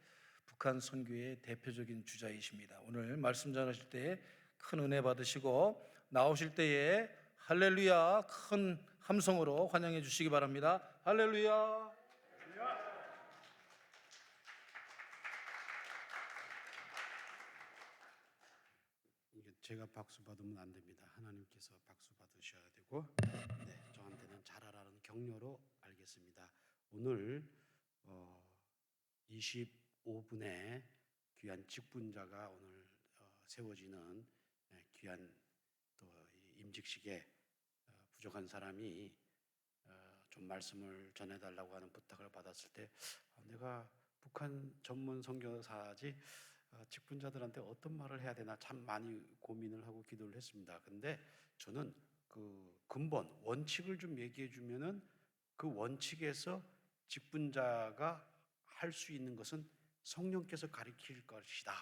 북한 선교의 대표적인 주자이십니다. 오늘 말씀 전하실 때 큰 은혜 받으시고 나오실 때에 할렐루야 큰 함성으로 환영해 주시기 바랍니다. 할렐루야. 이게 제가 박수 받으면 안 됩니다. 하나님께서 박수 받으셔야 되고, 네, 저한테는 잘하라는 격려로 알겠습니다. 오늘 25분에 귀한 직분자가 오늘 세워지는 귀한 또 임직식에 부족한 사람이 좀 말씀을 전해달라고 하는 부탁을 받았을 때 내가 북한 전문 선교사지 직분자들한테 어떤 말을 해야 되나 참 많이 고민을 하고 기도를 했습니다. 근데 저는 그 근본 원칙을 좀 얘기해 주면은 그 원칙에서 직분자가 할 수 있는 것은 성령께서 가르칠 것이다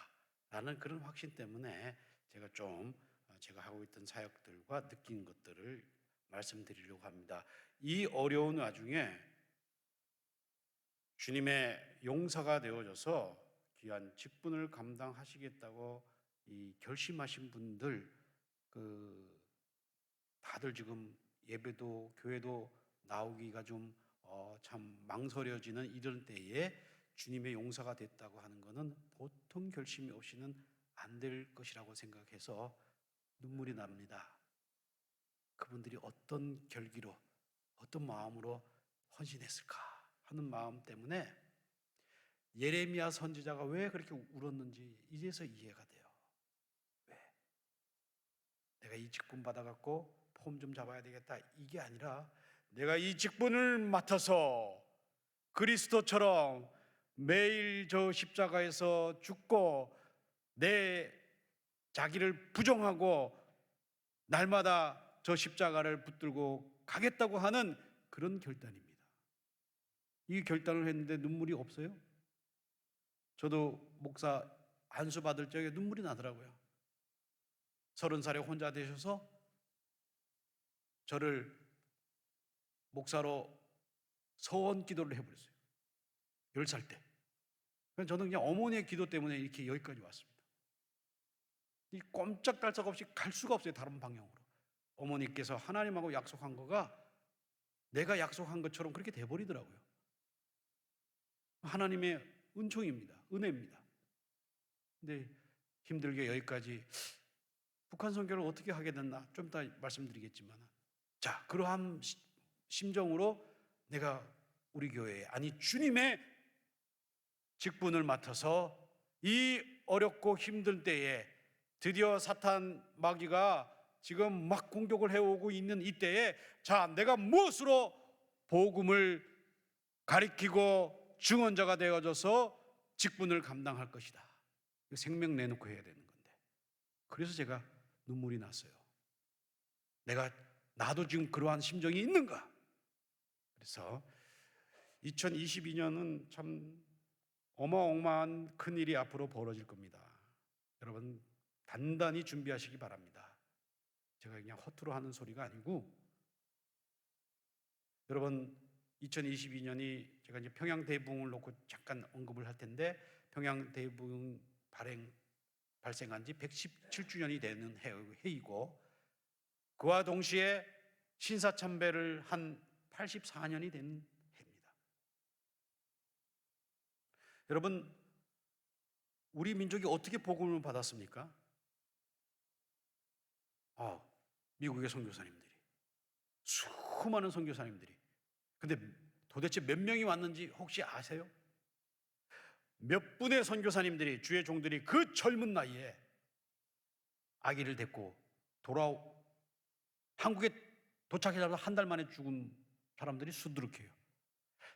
라는 그런 확신 때문에 제가 하고 있던 사역들과 느낀 것들을 말씀드리려고 합니다. 이 어려운 와중에 주님의 용사가 되어져서 귀한 직분을 감당하시겠다고 이 결심하신 분들 다들 지금 예배도 교회도 나오기가 좀 참 망설여지는 이런 때에 주님의 용사가 됐다고 하는 것은 보통 결심이 없이는 안 될 것이라고 생각해서 눈물이 납니다. 그분들이 어떤 결기로 어떤 마음으로 헌신했을까 하는 마음 때문에 예레미야 선지자가 왜 그렇게 울었는지 이제서 이해가 돼요. 왜? 내가 이 직분 받아갖고 폼 좀 잡아야 되겠다 이게 아니라 내가 이 직분을 맡아서 그리스도처럼 매일 저 십자가에서 죽고 내 자기를 부정하고 날마다 저 십자가를 붙들고 가겠다고 하는 그런 결단입니다. 이 결단을 했는데 눈물이 없어요? 저도 목사 안수 받을 적에 눈물이 나더라고요. 30살에 혼자 되셔서 저를 목사로 서원 기도를 해버렸어요. 10살 때. 그래서 저는 그냥 어머니의 기도 때문에 이렇게 여기까지 왔습니다. 이 꼼짝달싹 없이 갈 수가 없어요. 다른 방향으로. 어머니께서 하나님하고 약속한 거가 내가 약속한 것처럼 그렇게 돼버리더라고요. 하나님의 은총입니다. 은혜입니다. 근데 힘들게 여기까지 북한 선교를 어떻게 하게 됐나 좀 이따 말씀드리겠지만, 자, 그러한 심정으로 내가 우리 교회에, 아니 주님의 직분을 맡아서 이 어렵고 힘든 때에, 드디어 사탄 마귀가 지금 막 공격을 해오고 있는 이때에, 자, 내가 무엇으로 복음을 가리키고 증언자가 되어져서 직분을 감당할 것이다. 생명 내놓고 해야 되는 건데, 그래서 제가 눈물이 났어요. 나도 지금 그러한 심정이 있는가? 그래서 2022년은 참 어마어마한 큰일이 앞으로 벌어질 겁니다. 여러분 단단히 준비하시기 바랍니다. 제가 그냥 허투루 하는 소리가 아니고, 여러분 2022년이 제가 이제 평양 대붕을 놓고 잠깐 언급을 할 텐데, 평양 대붕 발생한 지 117주년이 되는 해이고, 그와 동시에 신사참배를 한 84년이 된 해입니다. 여러분, 우리 민족이 어떻게 복음을 받았습니까? 미국의 선교사님들이, 수많은 선교사님들이. 근데 도대체 몇 명이 왔는지 혹시 아세요? 몇 분의 선교사님들이, 주의 종들이 그 젊은 나이에 아기를 데리고 한국에 도착하자마자 한 달 만에 죽은 사람들이 수두룩해요.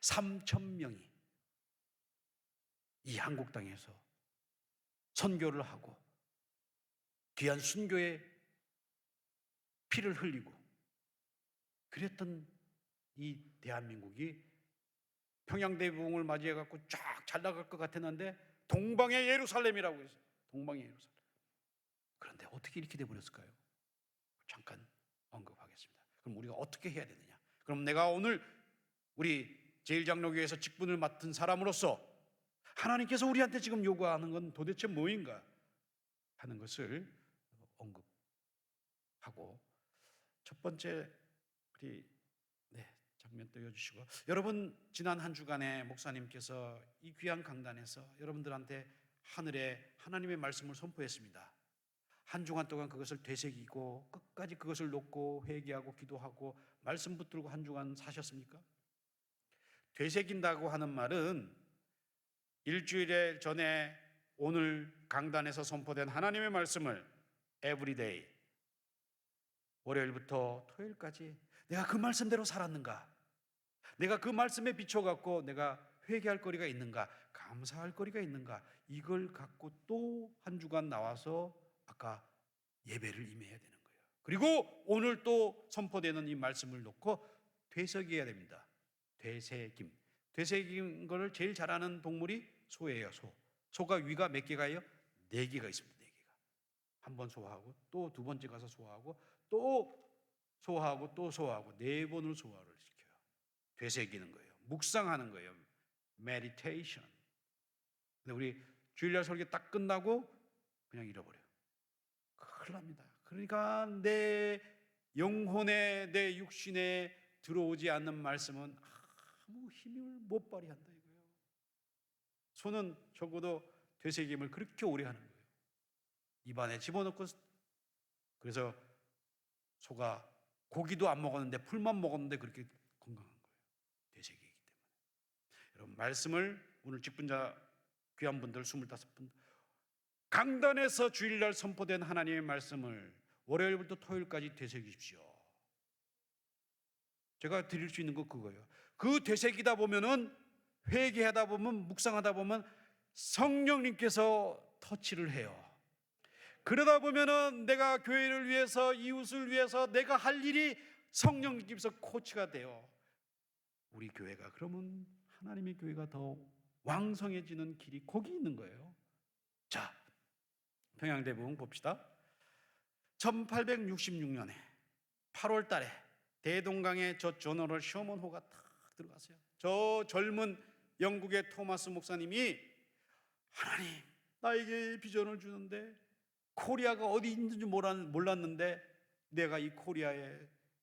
3,000명이 이 한국 땅에서 선교를 하고 귀한 순교의 피를 흘리고 그랬던 이 대한민국이 평양대붕을 맞이해 갖고 쫙 잘 나갈 것 같았는데 동방의 예루살렘이라고 했어요. 동방의 예루살렘. 그런데 어떻게 이렇게 돼 버렸을까요? 잠깐 언급하겠습니다. 그럼 우리가 어떻게 해야 되느냐? 그럼 내가 오늘 우리 제일장로교회에서 직분을 맡은 사람으로서 하나님께서 우리한테 지금 요구하는 건 도대체 뭐인가 하는 것을 언급하고, 첫 번째 우리 장면 띄워주시고, 여러분 지난 한 주간에 목사님께서 이 귀한 강단에서 여러분들한테 하나님의 말씀을 선포했습니다. 한 주간 동안 그것을 되새기고 끝까지 그것을 놓고 회개하고 기도하고 말씀 붙들고 한 주간 사셨습니까? 되새긴다고 하는 말은 일주일 전에 오늘 강단에서 선포된 하나님의 말씀을 에브리데이, 월요일부터 토요일까지 내가 그 말씀대로 살았는가? 내가 그 말씀에 비춰갖고 내가 회개할 거리가 있는가? 감사할 거리가 있는가? 이걸 갖고 또 한 주간 나와서 아까 예배를 임해야 되는 거예요. 그리고 오늘 또 선포되는 이 말씀을 놓고 되새겨야 됩니다. 되새긴 거를 제일 잘하는 동물이 소예요. 소가 위가 몇 개가요? 4개가 있습니다. 4개가. 한 번 소화하고 또 두 번째 가서 소화하고 또 소화하고 또 소화하고 4번을 소화를 시켜요. 되새기는 거예요. 묵상하는 거예요. 메디테이션. 근데 우리 주일날 설교 딱 끝나고 그냥 잃어버려요. 큰일 납니다. 그러니까 내 영혼에, 내 육신에 들어오지 않는 말씀은 아무 힘을 못 발휘한다 이거예요. 소는 적어도 되새김을 그렇게 오래 하는 거예요. 입안에 집어넣고. 그래서 소가 고기도 안 먹었는데 풀만 먹었는데 그렇게 건강한 거예요. 되새기기 때문에. 여러분 말씀을 오늘 직분자 귀한 분들 25분 강단에서 주일날 선포된 하나님의 말씀을 월요일부터 토요일까지 되새기십시오. 제가 드릴 수 있는 거 그거예요. 그 되새기다 보면은, 회개하다 보면, 묵상하다 보면 성령님께서 터치를 해요. 그러다 보면은 내가 교회를 위해서, 이웃을 위해서 내가 할 일이 성령님께서 코치가 돼요. 우리 교회가 그러면 하나님의 교회가 더 왕성해지는 길이 거기 있는 거예요. 자, 평양대붕 봅시다. 1866년에 8월 달에 대동강에 저 저너럴 셔먼호가 탁 들어갔어요. 저 젊은 영국의 토마스 목사님이 하나님 나에게 비전을 주는데 코리아가 어디 있는지 몰랐는데 내가 이 코리아에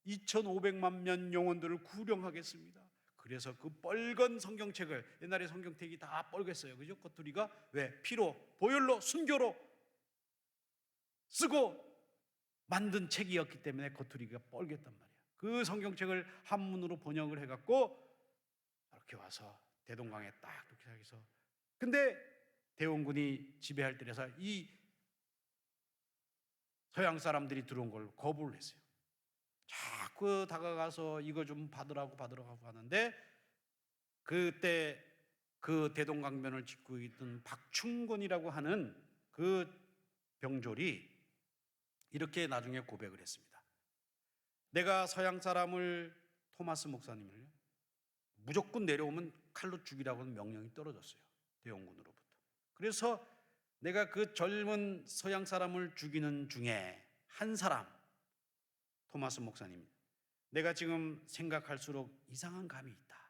2,500만 명 영혼들을 구령하겠습니다. 그래서 그 빨간 성경책을, 옛날에 성경책이 다 빨갰어요. 그죠? 꼬투리가 왜? 피로, 보혈로, 순교로 쓰고 만든 책이었기 때문에 꼬투리가 빨갰단 말이야. 그 성경책을 한문으로 번역을 해갖고 이렇게 와서 대동강에 딱 도착해서, 근데 대원군이 지배할 때라서 이 서양 사람들이 들어온 걸 거부를 했어요. 자꾸 다가가서 이거 좀 받으라고 하는데, 그때 그 대동강변을 짓고 있던 박충곤이라고 하는 그 병졸이 이렇게 나중에 고백을 했습니다. 내가 서양 사람을, 토마스 목사님을 무조건 내려오면 칼로 죽이라고 하는 명령이 떨어졌어요, 대원군으로부터. 그래서 내가 그 젊은 서양 사람을 죽이는 중에 한 사람, 토마스 목사님, 내가 지금 생각할수록 이상한 감이 있다.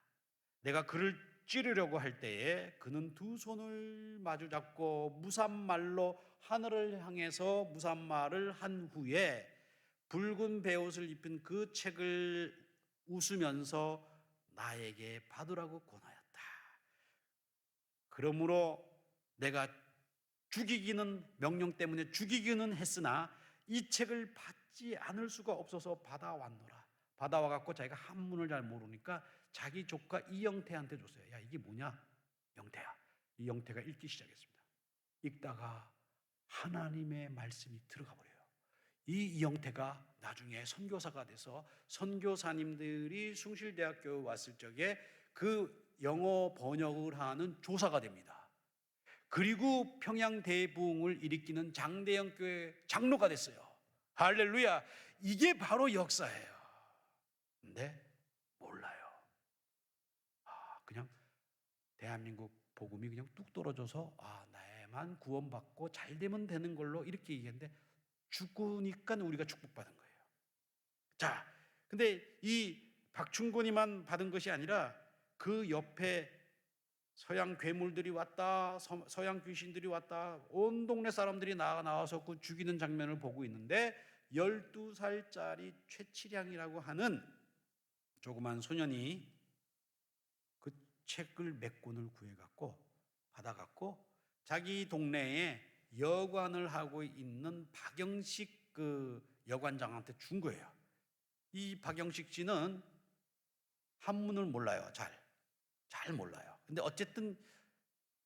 내가 그를 찌르려고 할 때에 그는 두 손을 마주 잡고 무산말로 하늘을 향해서 무산말을 한 후에 붉은 베옷을 입힌 그 책을 웃으면서 나에게 받으라고 권하였다. 그러므로 내가 죽이기는, 명령 때문에 죽이기는 했으나 이 책을 받지 않을 수가 없어서 받아왔노라. 받아와 갖고 자기가 한문을 잘 모르니까 자기 조카 이영태한테 줬어요. 야, 이게 뭐냐? 영태야. 이 영태가 읽기 시작했습니다. 읽다가 하나님의 말씀이 들어가 버려요. 이 이영태가 나중에 선교사가 돼서 선교사님들이 숭실대학교에 왔을 적에 그 영어 번역을 하는 조사가 됩니다. 그리고 평양 대부흥을 일으키는 장대영 교회 장로가 됐어요. 할렐루야. 이게 바로 역사예요. 근데 몰라요. 그냥 대한민국 복음이 그냥 뚝 떨어져서 나만 구원받고 잘 되면 되는 걸로 이렇게 얘기했는데, 죽으니까 우리가 축복받은 거예요. 자, 근데 이 박충곤이만 받은 것이 아니라 그 옆에 서양 괴물들이 왔다, 서양 귀신들이 왔다, 온 동네 사람들이 나와서 그 죽이는 장면을 보고 있는데 12살짜리 최치량이라고 하는 조그만 소년이 그 책을 몇 권을 구해갖고 받아갖고 자기 동네에 여관을 하고 있는 박영식 그 여관장한테 준 거예요. 이 박영식 씨는 한문을 몰라요. 잘 몰라요. 근데 어쨌든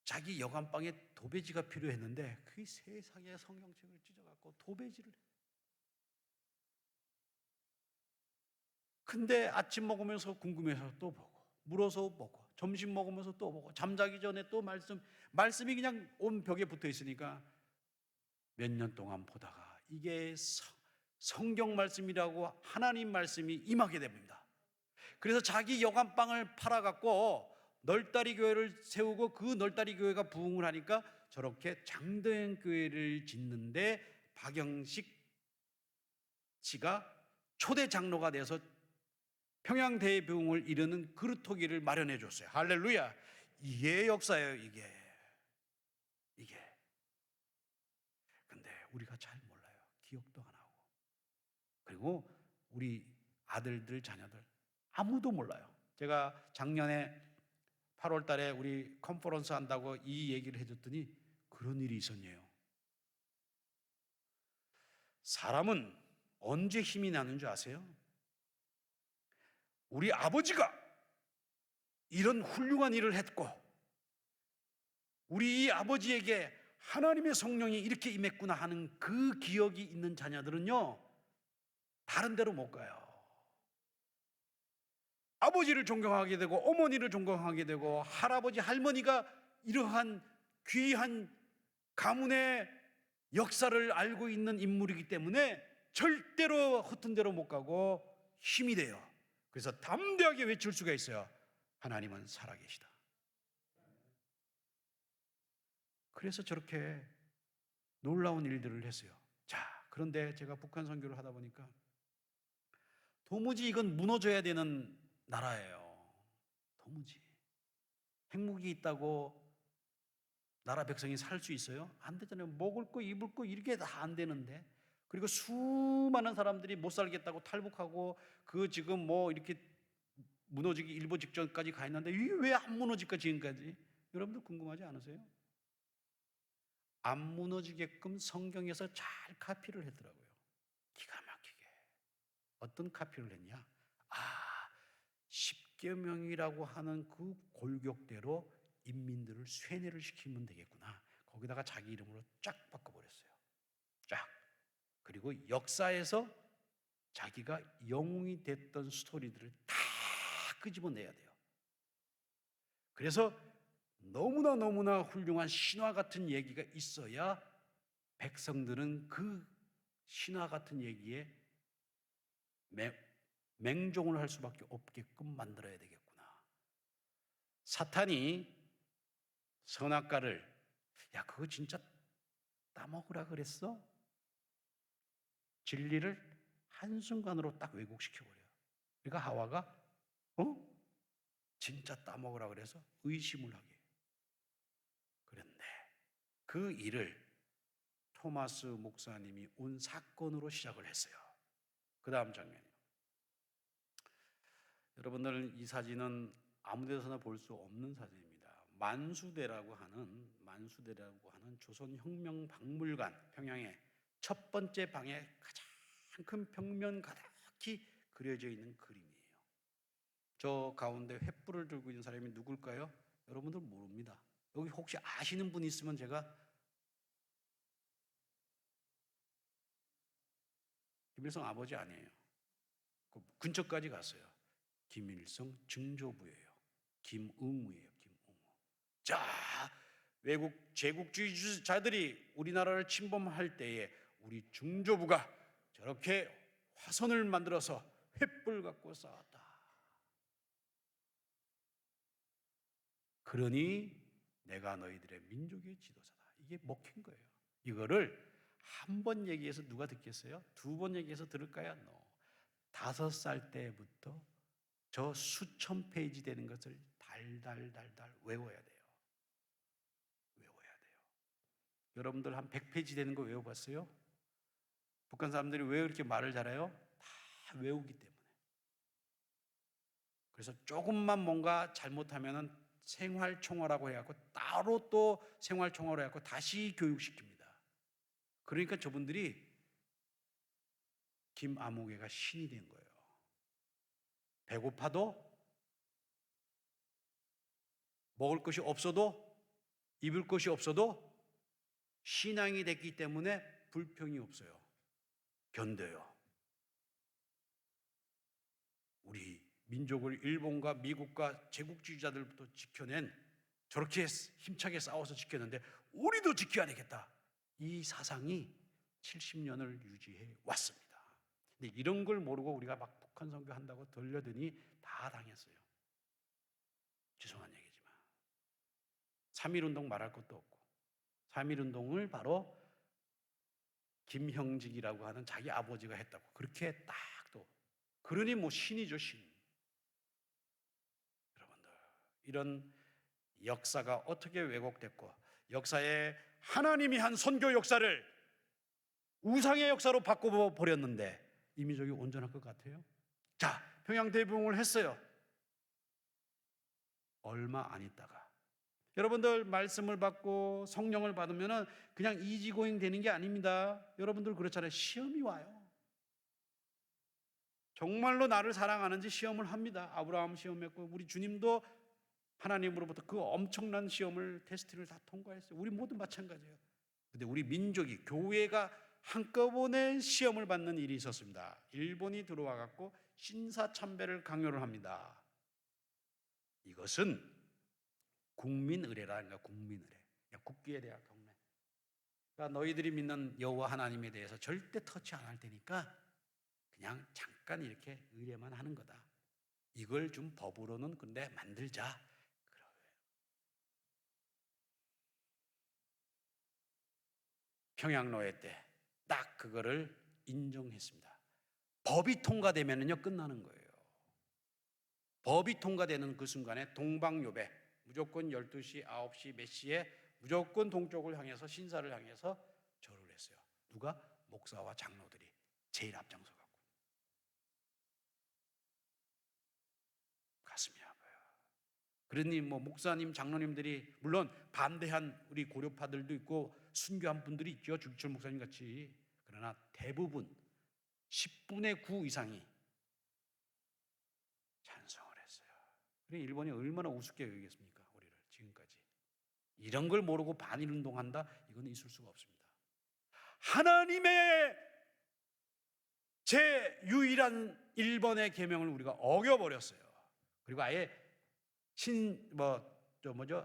자기 여관방에 도배지가 필요했는데 그 세상에 성경책을 찢어갖고 도배지를. 근데 아침 먹으면서 궁금해서 또 보고, 물어서 보고, 점심 먹으면서 또 보고, 잠자기 전에 또 말씀이 그냥 온 벽에 붙어 있으니까 몇 년 동안 보다가 이게 성경 말씀이라고 하나님 말씀이 임하게 됩니다. 그래서 자기 여관방을 팔아갖고 널다리 교회를 세우고, 그 널다리 교회가 부흥을 하니까 저렇게 장대영 교회를 짓는데 박영식 씨가 초대 장로가 돼서 평양 대부흥을 이루는 그루터기를 마련해 줬어요. 할렐루야. 이게 역사예요. 이게. 근데 우리가 잘 몰라요. 기억도 안 하고. 그리고 우리 아들들, 자녀들 아무도 몰라요. 제가 작년에 8월 달에 우리 컨퍼런스 한다고 이 얘기를 해줬더니 그런 일이 있었네요. 사람은 언제 힘이 나는 줄 아세요? 우리 아버지가 이런 훌륭한 일을 했고, 우리 이 아버지에게 하나님의 성령이 이렇게 임했구나 하는 그 기억이 있는 자녀들은요, 다른 데로 못 가요. 아버지를 존경하게 되고 어머니를 존경하게 되고 할아버지 할머니가 이러한 귀한 가문의 역사를 알고 있는 인물이기 때문에 절대로 허튼 데로 못 가고 힘이 돼요. 그래서 담대하게 외칠 수가 있어요. 하나님은 살아계시다. 그래서 저렇게 놀라운 일들을 했어요. 자, 그런데 제가 북한 선교를 하다 보니까 도무지 이건 무너져야 되는 나라예요. 너무지. 핵무기 있다고 나라 백성이 살 수 있어요? 안 되잖아요. 먹을 거, 입을 거 이렇게 다 안 되는데. 그리고 수많은 사람들이 못 살겠다고 탈북하고 그 지금 뭐 이렇게 무너지기 일보 직전까지 가 있는데 이게 왜 안 무너질까 지금까지? 여러분들 궁금하지 않으세요? 안 무너지게끔 성경에서 잘 카피를 했더라고요. 기가 막히게. 어떤 카피를 했냐? 십계명이라고 하는 그 골격대로 인민들을 쇠뇌를 시키면 되겠구나. 거기다가 자기 이름으로 쫙 바꿔버렸어요. 쫙. 그리고 역사에서 자기가 영웅이 됐던 스토리들을 다 끄집어내야 돼요. 그래서 너무나 훌륭한 신화 같은 얘기가 있어야 백성들은 그 신화 같은 얘기에 맹종을 할 수밖에 없게끔 만들어야 되겠구나. 사탄이 선악과를 야 그거 진짜 따먹으라 그랬어? 진리를 한순간으로 딱 왜곡시켜버려요. 그러니까 하와가 진짜 따먹으라 그래서 의심을 하게 해요. 그런데 그 일을 토마스 목사님이 온 사건으로 시작을 했어요. 그 다음 장면이요. 여러분들 이 사진은 아무 데서나 볼 수 없는 사진입니다. 만수대라고 하는 조선혁명박물관 평양의 첫 번째 방에 가장 큰 벽면 가득히 그려져 있는 그림이에요. 저 가운데 횃불을 들고 있는 사람이 누굴까요? 여러분들 모릅니다. 여기 혹시 아시는 분 있으면 제가 김일성 아버지 아니에요. 그 근처까지 갔어요. 김일성 증조부예요. 김응우예요. 김응우. 자, 외국 제국주의자들이 우리나라를 침범할 때에 우리 증조부가 저렇게 화선을 만들어서 횃불 갖고 싸웠다. 그러니 내가 너희들의 민족의 지도자다. 이게 먹힌 거예요. 이거를 한 번 얘기해서 누가 듣겠어요? 두 번 얘기해서 들을까요? No. 5살 때부터 저 수천 페이지 되는 것을 달달달달 외워야 돼요. 외워야 돼요. 여러분들 한 100페이지 되는 거 외워봤어요? 북한 사람들이 왜 그렇게 말을 잘해요? 다 외우기 때문에. 그래서 조금만 뭔가 잘못하면은 생활총화라고 해갖고 따로 또 생활총화로 해갖고 다시 교육시킵니다. 그러니까 저분들이 김아무개가 신이 된 거예요. 배고파도 먹을 것이 없어도 입을 것이 없어도 신앙이 됐기 때문에 불평이 없어요. 견뎌요. 우리 민족을 일본과 미국과 제국주의자들부터 지켜낸 저렇게 힘차게 싸워서 지켰는데 우리도 지켜야 되겠다. 이 사상이 70년을 유지해 왔습니다. 근데 이런 걸 모르고 우리가 막 북한 선교한다고 들려드니 다 당했어요. 죄송한 얘기지만 3.1운동 말할 것도 없고 3.1운동을 바로 김형직이라고 하는 자기 아버지가 했다고 그렇게 딱 또 그러니 뭐 신이죠 신. 여러분들 이런 역사가 어떻게 왜곡됐고 역사에 하나님이 한 선교 역사를 우상의 역사로 바꿔버렸는데 이 민족이 온전할 것 같아요? 자, 평양대부흥을 했어요. 얼마 안 있다가 여러분들 말씀을 받고 성령을 받으면 그냥 이지고잉 되는 게 아닙니다. 여러분들 그렇잖아요. 시험이 와요. 정말로 나를 사랑하는지 시험을 합니다. 아브라함 시험했고 우리 주님도 하나님으로부터 그 엄청난 시험을 테스트를 다 통과했어요. 우리 모두 마찬가지예요. 근데 우리 민족이 교회가 한꺼번에 시험을 받는 일이 있었습니다. 일본이 들어와 갖고 신사참배를 강요를 합니다. 이것은 국민의례라니까 국민의례. 국기에 대한 경례. 그러니까 너희들이 믿는 여호와 하나님에 대해서 절대 터치 안 할 테니까 그냥 잠깐 이렇게 의례만 하는 거다. 이걸 좀 법으로는 근데 만들자. 평양노예 때 딱 그거를 인정했습니다. 법이 통과되면요 끝나는 거예요. 법이 통과되는 그 순간에 동방요배, 무조건 12시, 9시 몇 시에 무조건 동쪽을 향해서 신사를 향해서 절을 했어요. 누가? 목사와 장로들이 제일 앞장서 갖고. 가슴이 아파요. 그러니 뭐 목사님, 장로님들이 물론 반대한 우리 고려파들도 있고 순교한 분들이 있죠. 주기철 목사님 같이. 그러나 대부분 10분의 9 이상이 찬성을 했어요. 그래 일본이 얼마나 우습게 여기겠습니까? 우리를 지금까지. 이런 걸 모르고 반일 운동한다? 이건 있을 수가 없습니다. 하나님의 제 유일한 일본의 계명을 우리가 어겨버렸어요. 그리고 아예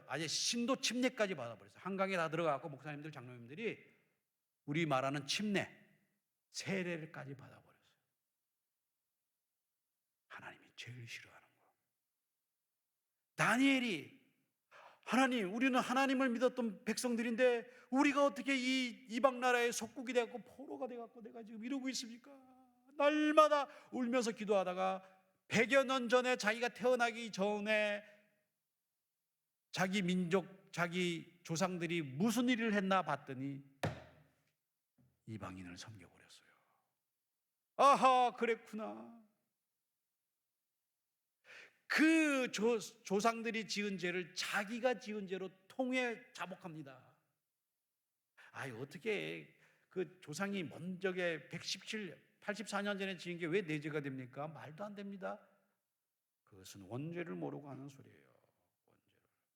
아예 신도 침례까지 받아버렸어요. 한강에 다 들어가고 목사님들, 장로님들이 우리 말하는 침례, 세례를까지 받아버렸어요. 하나님이 제일 싫어하는 거. 다니엘이 하나님, 우리는 하나님을 믿었던 백성들인데 우리가 어떻게 이 이방 나라의 속국이 되고 포로가 돼갖고 내가 지금 이러고 있습니까? 날마다 울면서 기도하다가 100여 년 전에 자기가 태어나기 전에 자기 민족, 자기 조상들이 무슨 일을 했나 봤더니 이방인을 섬겨버렸어요. 아하, 그랬구나. 그 조상들이 지은 죄를 자기가 지은 죄로 통해 자복합니다. 아이, 어떻게 그 조상이 먼저게 84년 전에 지은 게 왜 내 죄가 됩니까? 말도 안 됩니다. 그것은 원죄를 모르고 하는 소리예요. 원죄를.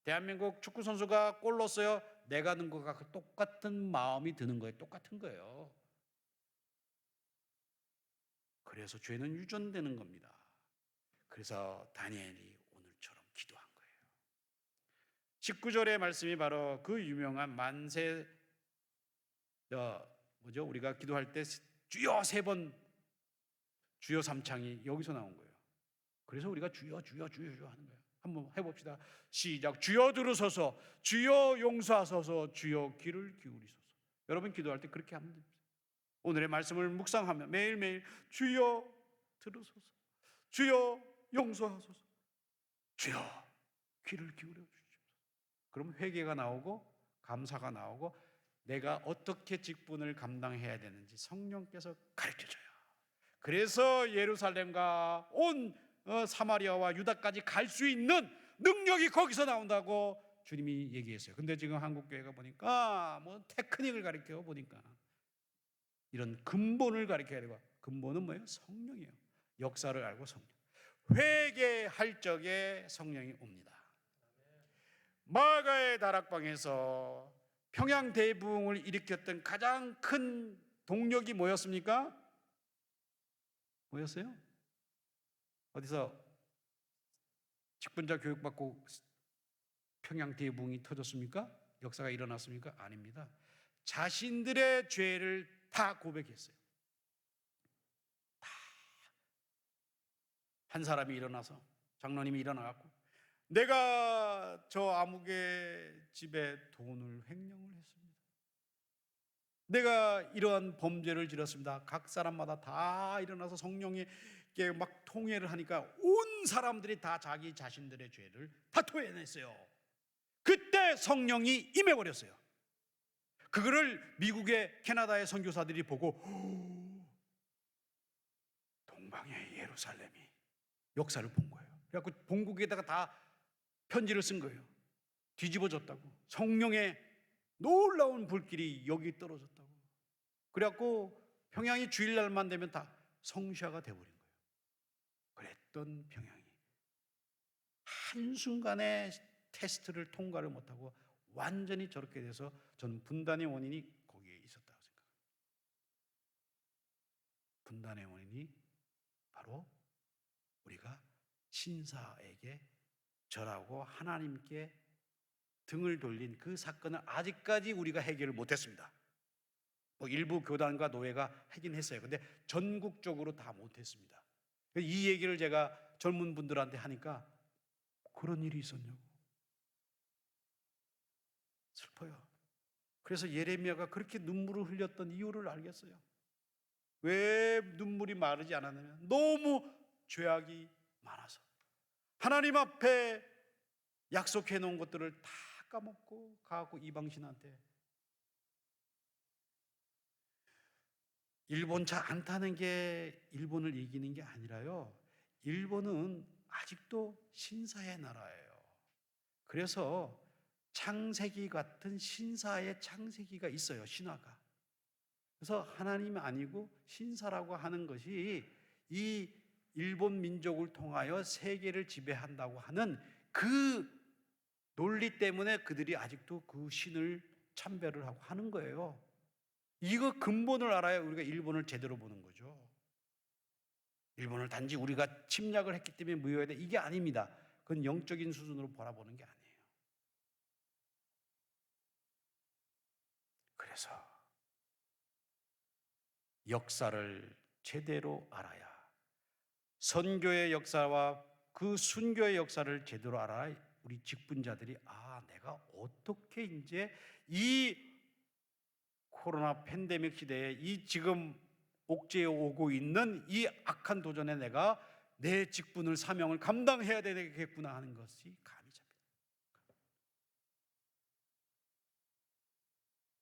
대한민국 축구 선수가 골 넣었어요. 내가 넣은 것과 똑같은 마음이 드는 거예요. 똑같은 거예요. 그래서 죄는 유전되는 겁니다. 그래서 다니엘이 오늘처럼 기도한 거예요. 19절의 말씀이 바로 그 유명한 만세 우리가 기도할 때 주여 3번 주여 3창이 여기서 나온 거예요. 그래서 우리가 주여 주여 주여 주여 하는 거예요. 한번 해봅시다. 시작. 주여 들으소서, 주여 용서하소서, 주여 귀를 기울이소서. 여러분 기도할 때 그렇게 하면 됩니다. 오늘의 말씀을 묵상하며 매일매일 주여 들으소서, 주여 용서하소서, 주여 귀를 기울여 주십시오. 그럼 회개가 나오고 감사가 나오고 내가 어떻게 직분을 감당해야 되는지 성령께서 가르쳐줘요. 그래서 예루살렘과 온 사마리아와 유다까지 갈 수 있는 능력이 거기서 나온다고 주님이 얘기했어요. 근데 지금 한국교회가 보니까 뭐 테크닉을 가르쳐 보니까 이런 근본을 가르쳐야 되고, 근본은 뭐예요? 성령이에요. 역사를 알고 성령. 회개할 적에 성령이 옵니다. 마가의 다락방에서 평양 대부흥을 일으켰던 가장 큰 동력이 뭐였습니까? 뭐였어요? 어디서 직분자 교육받고 평양 대부흥이 터졌습니까? 역사가 일어났습니까? 아닙니다. 자신들의 죄를 다 고백했어요. 한 사람이 일어나서, 장로님이 일어나갖고 내가 저 아무개 집에 돈을 횡령을 했습니다. 내가 이러한 범죄를 저질렀습니다. 각 사람마다 다 일어나서 성령에게 막 통회를 하니까 온 사람들이 다 자기 자신들의 죄를 다 토해냈어요. 그때 성령이 임해버렸어요. 그거를 미국의 캐나다의 선교사들이 보고 동방의 예루살렘이 역사를 본 거예요. 그래갖고 본국에다가 다 편지를 쓴 거예요. 뒤집어졌다고. 성령의 놀라운 불길이 여기 떨어졌다고. 그래갖고 평양이 주일날만 되면 다 성시화가 돼버린 거예요. 그랬던 평양이 한순간에 테스트를 통과를 못하고 완전히 저렇게 돼서 저는 분단의 원인이 거기에 있었다고 생각합니다. 분단의 원인이 바로 우리가 신사에게 절하고 하나님께 등을 돌린 그 사건을 아직까지 우리가 해결을 못했습니다. 뭐 일부 교단과 노회가 하긴 했어요. 근데 전국적으로 다 못했습니다. 이 얘기를 제가 젊은 분들한테 하니까 그런 일이 있었냐고. 슬퍼요. 그래서 예레미야가 그렇게 눈물을 흘렸던 이유를 알겠어요. 왜 눈물이 마르지 않았냐면 너무 죄악이 많아서. 하나님 앞에 약속해 놓은 것들을 다 까먹고 가고 이방신한테 일본 차 안 타는 게 일본을 이기는 게 아니라요. 일본은 아직도 신사의 나라예요. 그래서 창세기 같은 신사의 창세기가 있어요. 신화가. 그래서 하나님 아니고 신사라고 하는 것이 이 일본 민족을 통하여 세계를 지배한다고 하는 그 논리 때문에 그들이 아직도 그 신을 참배를 하고 하는 거예요. 이거 근본을 알아야 우리가 일본을 제대로 보는 거죠. 일본을 단지 우리가 침략을 했기 때문에 무효해야 돼, 이게 아닙니다. 그건 영적인 수준으로 바라보는 게 아니에요. 그래서 역사를 제대로 알아야, 선교의 역사와 그 순교의 역사를 제대로 알아야 우리 직분자들이 내가 어떻게 이제 이 코로나 팬데믹 시대에 이 지금 옥죄어 오고 있는 이 악한 도전에 내가 내 직분을, 사명을 감당해야 되겠구나 하는 것이 감이 잡니다.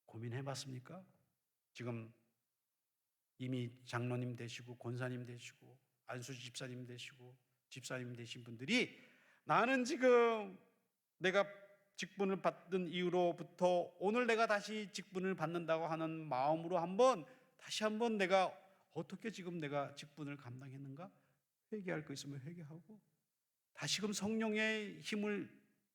고민해 봤습니까? 지금 이미 장로님 되시고 권사님 되시고 안수 집사님 되시고 집사님 되신 분들이 나는 지금 내가 직분을 받던 이후로부터 오늘 내가 다시 직분을 받는다고 하는 마음으로 다시 한번 내가 어떻게 지금 내가 직분을 감당했는가? 회개할 거 있으면 회개하고 다시금 성령의 힘을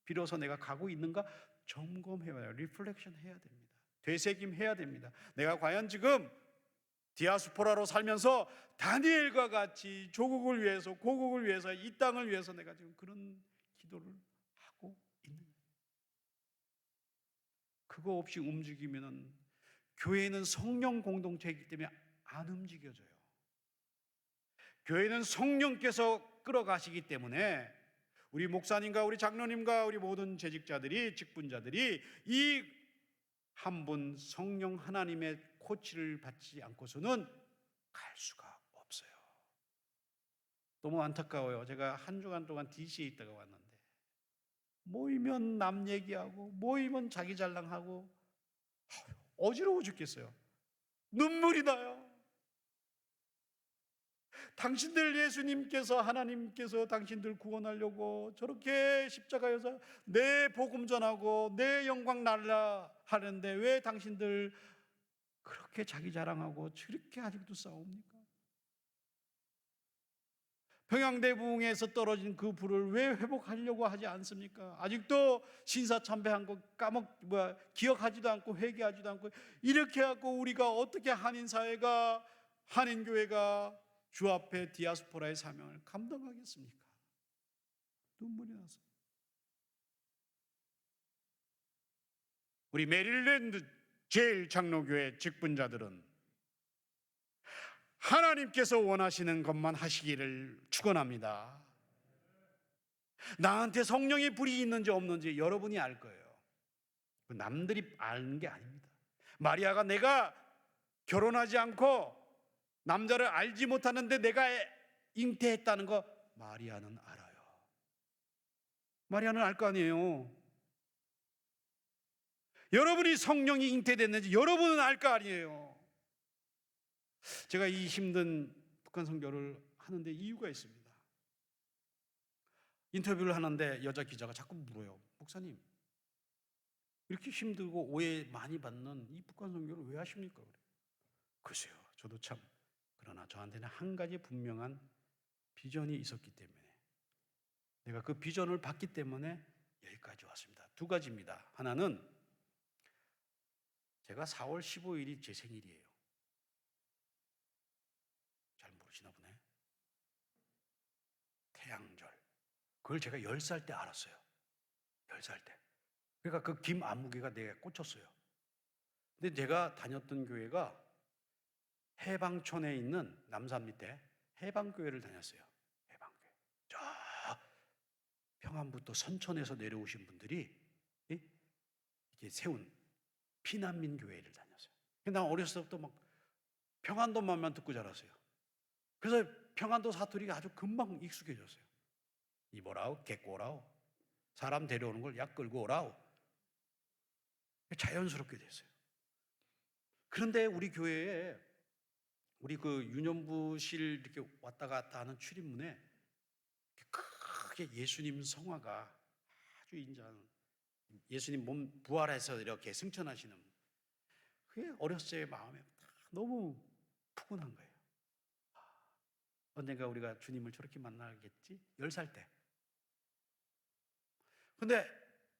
빌어서 내가 가고 있는가? 점검해봐요. 리플렉션 해야 됩니다. 되새김 해야 됩니다. 내가 과연 지금 디아스포라로 살면서 다니엘과 같이 조국을 위해서, 고국을 위해서, 이 땅을 위해서 내가 지금 그런 기도를 하고 있는가? 그거 없이 움직이면은 교회는 성령 공동체이기 때문에 안 움직여져요. 교회는 성령께서 끌어가시기 때문에 우리 목사님과 우리 장로님과 우리 모든 재직자들이, 직분자들이 이 한 분 성령 하나님의 코치를 받지 않고서는 갈 수가 없어요. 너무 안타까워요. 제가 한 주간 동안 DC에 있다가 왔는데 모이면 남 얘기하고 모이면 자기 자랑하고 어지러워 죽겠어요. 눈물이 나요. 당신들 예수님께서, 하나님께서 당신들 구원하려고 저렇게 십자가에서 내 복음 전하고 내 영광 날라 하는데 왜 당신들 그렇게 자기 자랑하고 저렇게 아직도 싸웁니까? 평양대붕에서 떨어진 그 불을 왜 회복하려고 하지 않습니까? 아직도 신사참배한 거 기억하지도 않고 회개하지도 않고 이렇게 하고 우리가 어떻게 한인사회가, 한인교회가 주 앞에 디아스포라의 사명을 감당하겠습니까? 눈물이 나서. 우리 메릴랜드 제일 장로교회 직분자들은 하나님께서 원하시는 것만 하시기를 축원합니다. 나한테 성령의 불이 있는지 없는지 여러분이 알 거예요. 남들이 아는 게 아닙니다. 마리아가 내가 결혼하지 않고 남자를 알지 못하는데 내가 잉태했다는 거 마리아는 알아요. 마리아는 알 거 아니에요. 여러분이 성령이 잉태됐는지 여러분은 알 거 아니에요. 제가 이 힘든 북한 선교를 하는데 이유가 있습니다. 인터뷰를 하는데 여자 기자가 자꾸 물어요. 목사님, 이렇게 힘들고 오해 많이 받는 이 북한 선교를 왜 하십니까? 글쎄요, 저도 참. 그러나 저한테는 한 가지 분명한 비전이 있었기 때문에, 내가 그 비전을 받기 때문에 여기까지 왔습니다. 두 가지입니다. 하나는 제가 4월 15일이 제 생일이에요. 잘 모르시나 보네. 태양절. 그걸 제가 10살 때 알았어요. 10살 때. 그러니까 그 김안무개가 내게 꽂혔어요. 근데 제가 다녔던 교회가 해방촌에 있는 남산 밑에 해방교회를 다녔어요. 해방교회. 저 평안부터 선천에서 내려오신 분들이 이렇게 세운 피난민 교회를 다녔어요. 근데 난 어렸을 때부터 막 평안도만만 듣고 자랐어요. 그래서 평안도 사투리가 아주 금방 익숙해졌어요. 이보라오, 개꼬라오. 사람 데려오는 걸 약 끌고 오라오. 자연스럽게 됐어요. 그런데 우리 교회에 우리 그 유년부실 이렇게 왔다 갔다 하는 출입문에 크게 예수님 성화가 아주 인자한 예수님 몸 부활해서 이렇게 승천하시는 그게 어렸을 때 마음에 너무 푸근한 거예요. 언젠가 우리가 주님을 저렇게 만나겠지? 10살 때. 근데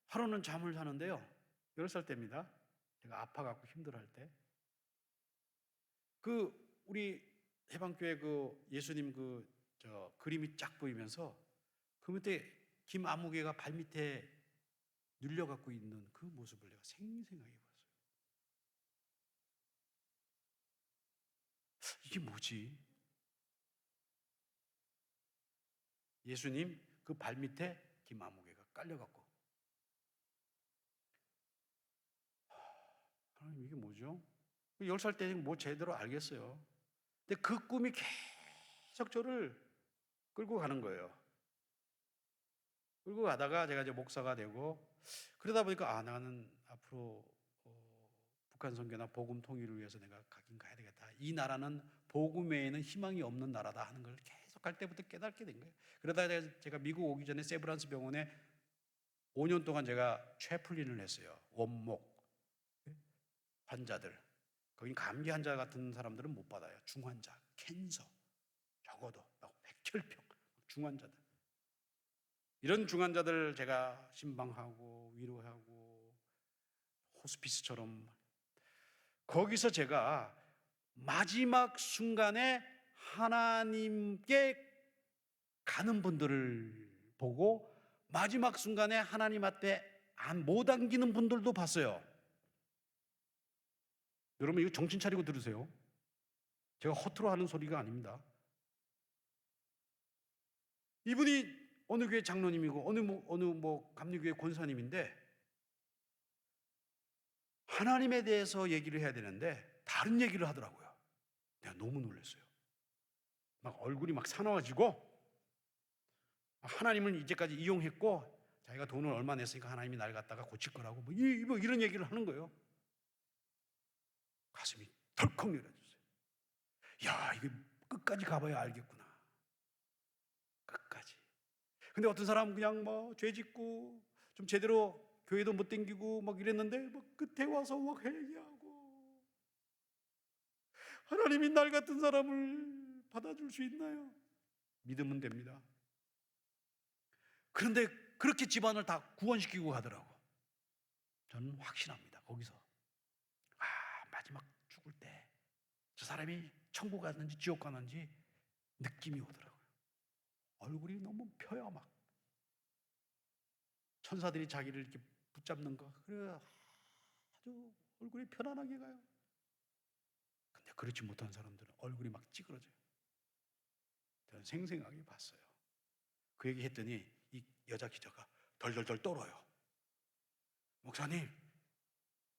하루는 잠을 자는데요. 10살 때입니다. 제가 아파갖고 힘들어할 때. 우리 해방교회 예수님 그림이 쫙 보이면서 그 밑에 김아무개가 발밑에 눌려갖고 있는 그 모습을 내가 생생하게 봤어요. 이게 뭐지? 예수님 그 발밑에 김아무개가 깔려갖고 하나님 이게 뭐죠? 10살 때는 뭐 제대로 알겠어요. 근데 그 꿈이 계속 저를 끌고 가는 거예요. 끌고 가다가 제가 이제 목사가 되고 그러다 보니까 나는 앞으로 북한 선교나 복음 통일을 위해서 내가 가긴 가야 되겠다. 이 나라는 복음 외에는 희망이 없는 나라다 하는 걸 계속 갈 때부터 깨닫게 된 거예요. 그러다가 제가 미국 오기 전에 세브란스 병원에 5년 동안 제가 최플린을 했어요. 원목 환자들. 거긴 감기 환자 같은 사람들은 못 받아요. 중환자, 캔서, 적어도 백혈병, 중환자들. 이런 중환자들 제가 신방하고 위로하고 호스피스처럼 거기서 제가 마지막 순간에 하나님께 가는 분들을 보고 마지막 순간에 하나님 앞에 못 안기는 분들도 봤어요. 여러분 이거 정신 차리고 들으세요. 제가 허투루 하는 소리가 아닙니다. 이분이 어느 교회 장로님이고 어느 감리교회 권사님인데 하나님에 대해서 얘기를 해야 되는데 다른 얘기를 하더라고요. 내가 너무 놀랐어요. 막 얼굴이 막 사나워지고 하나님을 이제까지 이용했고 자기가 돈을 얼마 냈으니까 하나님이 날 갖다가 고칠 거라고 뭐 이런 얘기를 하는 거예요. 가슴이 덜컥 내려졌어요. 야, 이게 끝까지 가봐야 알겠구나. 끝까지. 근데 어떤 사람은 그냥 죄 짓고 좀 제대로 교회도 못 댕기고 막 이랬는데 끝에 와서 막 회개하고 하나님이 날 같은 사람을 받아줄 수 있나요? 믿으면 됩니다. 그런데 그렇게 집안을 다 구원시키고 가더라고. 저는 확신합니다. 거기서 마지막 죽을 때 저 사람이 천국 갔는지 지옥 갔는지 느낌이 오더라고요. 얼굴이 너무 펴요. 막 천사들이 자기를 이렇게 붙잡는 거 그래 아주 얼굴이 편안하게 가요. 근데 그렇지 못한 사람들은 얼굴이 막 찌그러져요. 저는 생생하게 봤어요. 그 얘기 했더니 이 여자 기자가 덜덜덜 떨어요. 목사님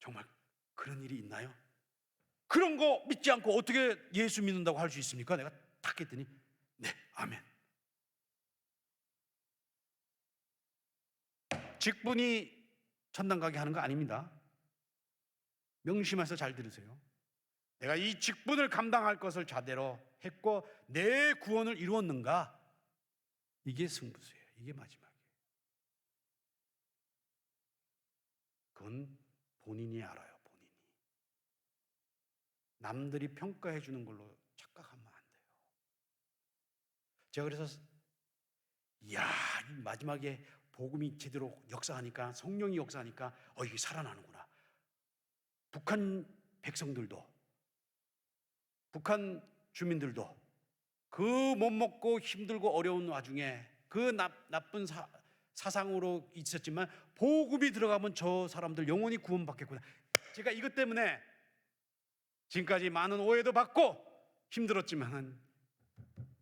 정말 그런 일이 있나요? 그런 거 믿지 않고 어떻게 예수 믿는다고 할 수 있습니까? 내가 탁 했더니 네, 아멘. 직분이 천당 가게 하는 거 아닙니다. 명심해서 잘 들으세요. 내가 이 직분을 감당할 것을 자대로 했고 내 구원을 이루었는가? 이게 승부수예요. 이게 마지막이에요. 그건 본인이 알아요. 본인이. 남들이 평가해 주는 걸로 착각하면 안 돼요. 제가 그래서 마지막에 복음이 제대로 역사하니까 성령이 역사하니까 이게 살아나는구나. 북한 백성들도 북한 주민들도 그 못 먹고 힘들고 어려운 와중에 그 나쁜 사상으로 있었지만 복음이 들어가면 저 사람들 영원히 구원받겠구나. 제가 이것 때문에 지금까지 많은 오해도 받고 힘들었지만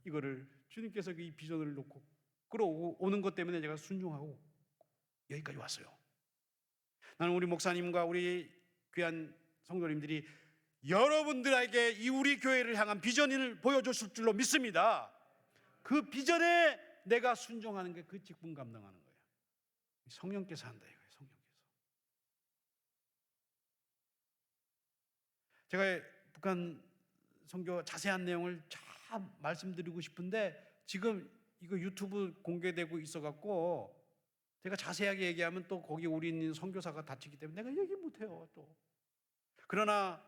이거를 주님께서 이 비전을 놓고 끌어오는 것 때문에 제가 순종하고 여기까지 왔어요. 나는 우리 목사님과 우리 귀한 성도님들이 여러분들에게 이 우리 교회를 향한 비전을 보여줬을 줄로 믿습니다. 그 비전에 내가 순종하는 게 그 직분 감당하는 거예요. 성령께서 한다 이거예요. 성령께서. 제가 북한 선교 자세한 내용을 참 말씀드리고 싶은데 지금 이거 유튜브 공개되고 있어갖고 제가 자세하게 얘기하면 또 거기 우리 있는 선교사가 다치기 때문에 내가 얘기 못해요 또. 그러나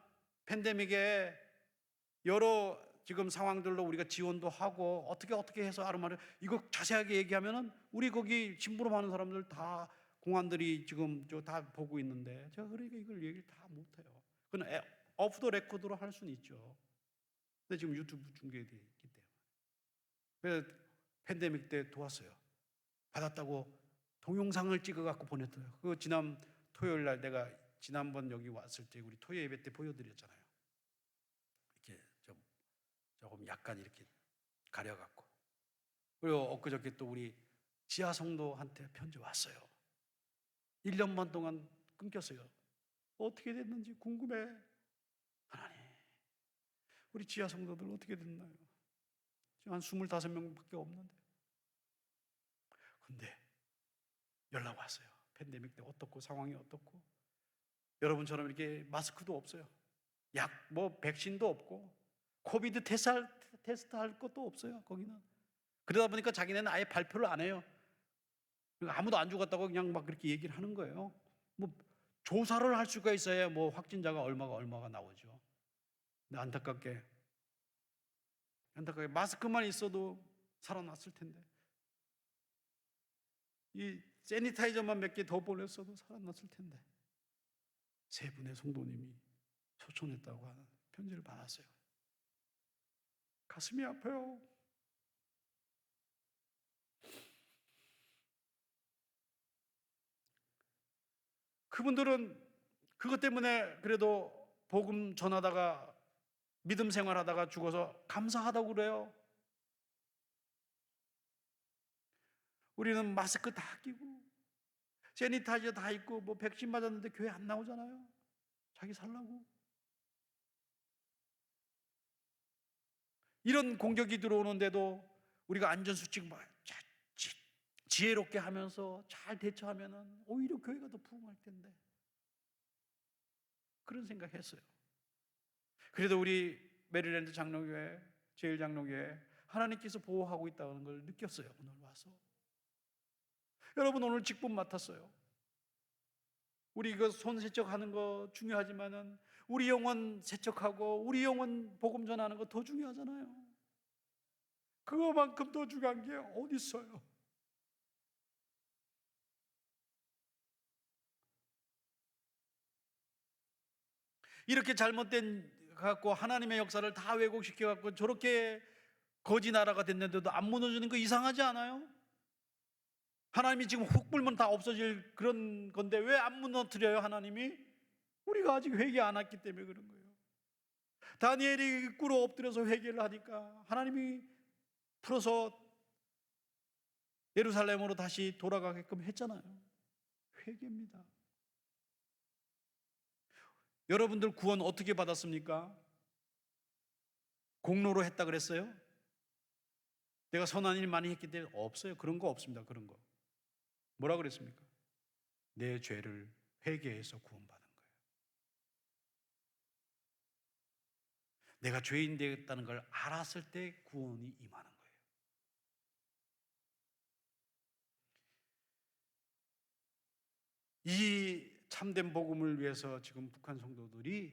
팬데믹에 여러 지금 상황들로 우리가 지원도 하고 어떻게 해서 아르마를 이거 자세하게 얘기하면은 우리 거기 심부름하는 사람들 다 공안들이 지금 저 다 보고 있는데 제가 그러니까 이걸 얘기를 다 못해요. 그건 오프 더 레코드로 할 수는 있죠. 근데 지금 유튜브 중계되어 있기 때문에. 그래서 팬데믹 때 도왔어요. 받았다고 동영상을 찍어갖고 보냈어요. 그 지난 토요일 날 내가 지난번 여기 왔을 때 우리 토요 예배 때 보여드렸잖아요. 이렇게 조금 약간 이렇게 가려갖고. 그리고 엊그저께 또 우리 지하 성도한테 편지 왔어요. 1년 반 동안 끊겼어요. 어떻게 됐는지 궁금해. 하나님, 우리 지하 성도들 어떻게 됐나요? 지금 한 25명밖에 없는데. 근데 연락 왔어요. 팬데믹 때 어떻고 상황이 어떻고. 여러분처럼 이렇게 마스크도 없어요. 백신도 없고 코비드 테스트 할 것도 없어요. 거기는. 그러다 보니까 자기네는 아예 발표를 안 해요. 아무도 안 죽었다고 그냥 막 그렇게 얘기를 하는 거예요. 뭐 조사를 할 수가 있어야 뭐 확진자가 얼마가 나오죠. 근데 안타깝게 마스크만 있어도 살아났을 텐데 이 세니타이저만 몇 개 더 보냈어도 살아났을 텐데 3분의 성도님이 초청했다고 하는 편지를 받았어요. 가슴이 아파요. 그분들은 그것 때문에 그래도 복음 전하다가 믿음 생활하다가 죽어서 감사하다고 그래요. 우리는 마스크 다 끼고 세니타이저 다 있고 뭐 백신 맞았는데 교회 안 나오잖아요. 자기 살라고. 이런 공격이 들어오는데도 우리가 안전수칙 지혜롭게 하면서 잘 대처하면은 오히려 교회가 더 부흥할 텐데. 그런 생각했어요. 그래도 우리 메릴랜드 장로교회, 제일장로교회 하나님께서 보호하고 있다는 걸 느꼈어요. 오늘 와서. 여러분 오늘 직분 맡았어요. 우리 이거 손 세척하는 거 중요하지만은 우리 영혼 세척하고 우리 영혼 복음 전하는 거 더 중요하잖아요. 그거만큼 더 중요한 게 어디 있어요? 이렇게 잘못된 갖고 하나님의 역사를 다 왜곡시켜 갖고 저렇게 거지 나라가 됐는데도 안 무너지는 거 이상하지 않아요? 하나님이 지금 훅 불면 다 없어질 그런 건데 왜 안 무너뜨려요 하나님이? 우리가 아직 회개 안 했기 때문에 그런 거예요. 다니엘이 꿇어 엎드려서 회개를 하니까 하나님이 풀어서 예루살렘으로 다시 돌아가게끔 했잖아요. 회개입니다. 여러분들 구원 어떻게 받았습니까? 공로로 했다 그랬어요? 내가 선한 일 많이 했기 때문에 없어요. 그런 거 없습니다. 그런 거. 뭐라 그랬습니까? 내 죄를 회개해서 구원받은 거예요. 내가 죄인 되었다는 걸 알았을 때 구원이 임하는 거예요. 이 참된 복음을 위해서 지금 북한 성도들이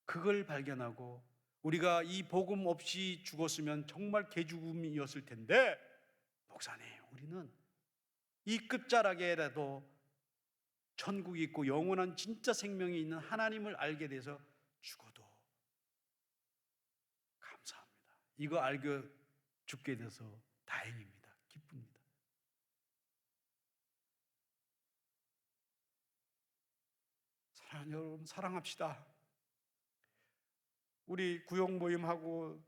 그걸 발견하고 우리가 이 복음 없이 죽었으면 정말 개죽음이었을 텐데 목사님 우리는 이 끝자락에라도 천국이 있고 영원한 진짜 생명이 있는 하나님을 알게 돼서 죽어도 감사합니다. 이거 알고 죽게 돼서 다행입니다. 기쁩니다. 사랑하는 여러분 사랑합시다. 우리 구역 모임하고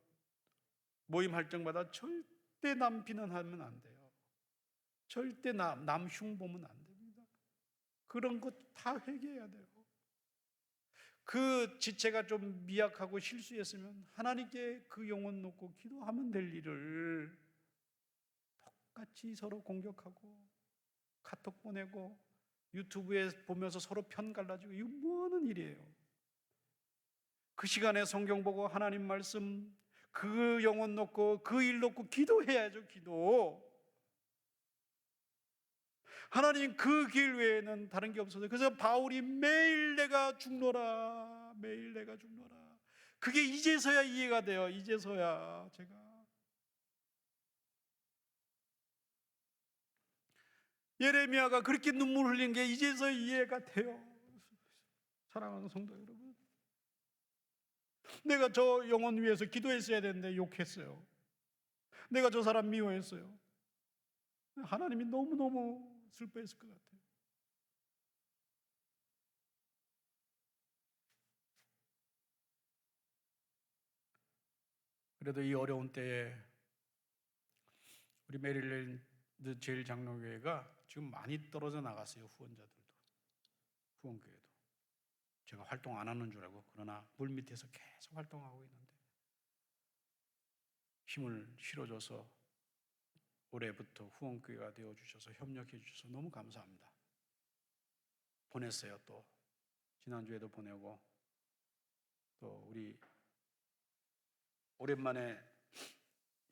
모임할 때마다 절대 남 비난하면 안 돼요. 절대 남 흉보면 안 됩니다. 그런 것 다 회개해야 돼요. 그 지체가 좀 미약하고 실수했으면 하나님께 그 영혼 놓고 기도하면 될 일을 같이 서로 공격하고 카톡 보내고 유튜브에 보면서 서로 편 갈라지고, 이거 뭐 하는 일이에요? 그 시간에 성경 보고 하나님 말씀 그 영혼 놓고 그 일 놓고 기도해야죠. 기도. 하나님 그 길 외에는 다른 게 없어서, 그래서 바울이 매일 내가 죽노라, 매일 내가 죽노라, 그게 이제서야 이해가 돼요. 이제서야 제가 예레미야가 그렇게 눈물 흘린 게 이제서 이해가 돼요. 사랑하는 성도 여러분, 내가 저 영혼 위해서 기도했어야 되는데 욕했어요. 내가 저 사람 미워했어요. 하나님이 너무너무 슬퍼했을 것 같아요. 그래도 이 어려운 때에 우리 메릴랜드 제일장로교회가 지금 많이 떨어져 나갔어요. 후원자들도, 후원교회도. 제가 활동 안 하는 줄 알고, 그러나 물밑에서 계속 활동하고 있는데 힘을 실어줘서 올해부터 후원교회가 되어주셔서 협력해 주셔서 너무 감사합니다. 보냈어요. 또 지난주에도 보내고, 또 우리 오랜만에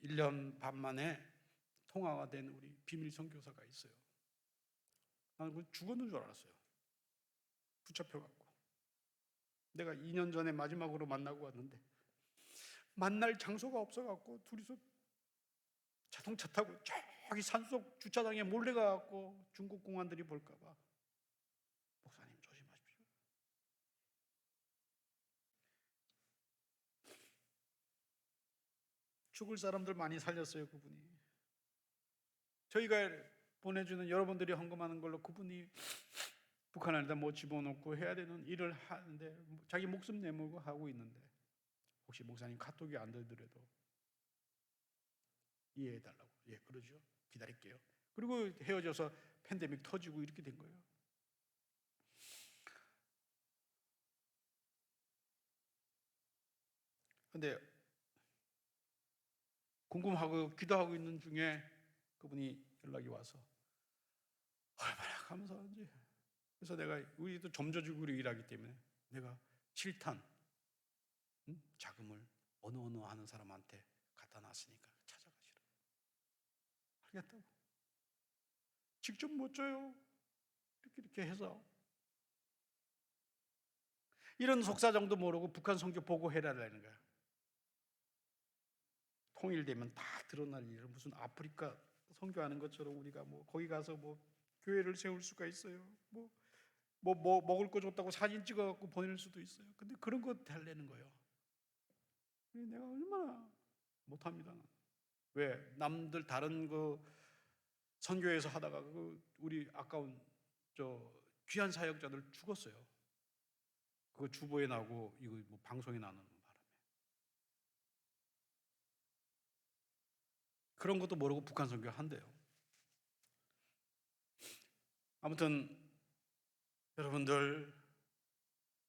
1년 반 만에 통화가 된 우리 비밀 선교사가 있어요. 나는 죽었는 줄 알았어요. 붙잡혀갖고. 내가 2년 전에 마지막으로 만나고 왔는데 만날 장소가 없어갖고 둘이서 자동차 타고 저기 산속 주차장에 몰래 가갖고 중국 공안들이 볼까봐, 목사님 조심하십시오. 죽을 사람들 많이 살렸어요. 그분이. 저희가 보내주는, 여러분들이 헌금하는 걸로 그분이 북한에다 뭐 집어넣고 해야 되는 일을 하는데 자기 목숨 내밀고 하고 있는데, 혹시 목사님 카톡이 안 되더라도 이해해달라고. 예, 그러죠. 기다릴게요. 그리고 헤어져서 팬데믹 터지고 이렇게 된 거예요. 근데 궁금하고 기도하고 있는 중에 그분이 연락이 와서 얼마나 감사한지. 그래서 내가, 우리도 점저주기로 일하기 때문에 내가 7탄 자금을 어느 하는 사람한테 갖다 놨으니까 찾아가시라. 알겠다고. 직접 못 줘요. 이렇게 해서 이런 속사정도 모르고 북한 선교 보고해라라는 거야. 통일되면 다 드러날 일을 무슨 아프리카 선교하는 것처럼 우리가 뭐 거기 가서 뭐 교회를 세울 수가 있어요. 뭐 먹을 거 줬다고 사진 찍어갖고 보낼 수도 있어요. 근데 그런 거 달래는 거예요. 내가 얼마나 못합니다. 왜? 남들 다른 그 선교회에서 하다가 그 우리 아까운 저 귀한 사역자들 죽었어요. 그거 주보에 나고 이거 뭐 방송에 나는 바람에. 그런 것도 모르고 북한 선교 한대요. 아무튼 여러분들,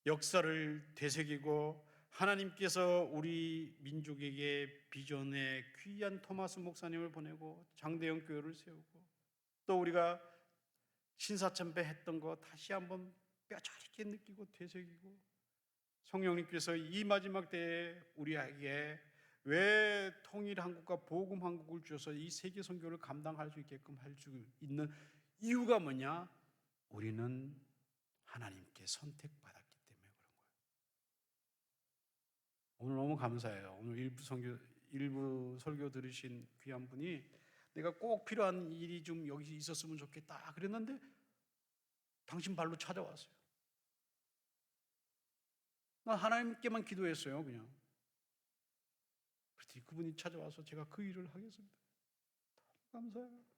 역사를 되새기고 하나님께서 우리 민족에게 비전의 귀한 토마스 목사님을 보내고 장대영 교회를 세우고, 또 우리가 신사참배 했던 거 다시 한번 뼈저리게 느끼고 되새기고, 성령님께서 이 마지막 때에 우리에게 왜 통일한국과 복음한국을 주셔서 이 세계 선교를 감당할 수 있게끔 할 수 있는 이유가 뭐냐? 우리는 하나님께 선택받았기 때문에 그런 거예요. 오늘 너무 감사해요. 오늘 일부 설교 들으신 귀한 분이 내가 꼭 필요한 일이 좀 여기 있었으면 좋겠다 그랬는데 당신 발로 찾아왔어요. 난 하나님께만 기도했어요. 그냥. 그랬더니 그분이 찾아와서 제가 그 일을 하겠습니다. 감사해요.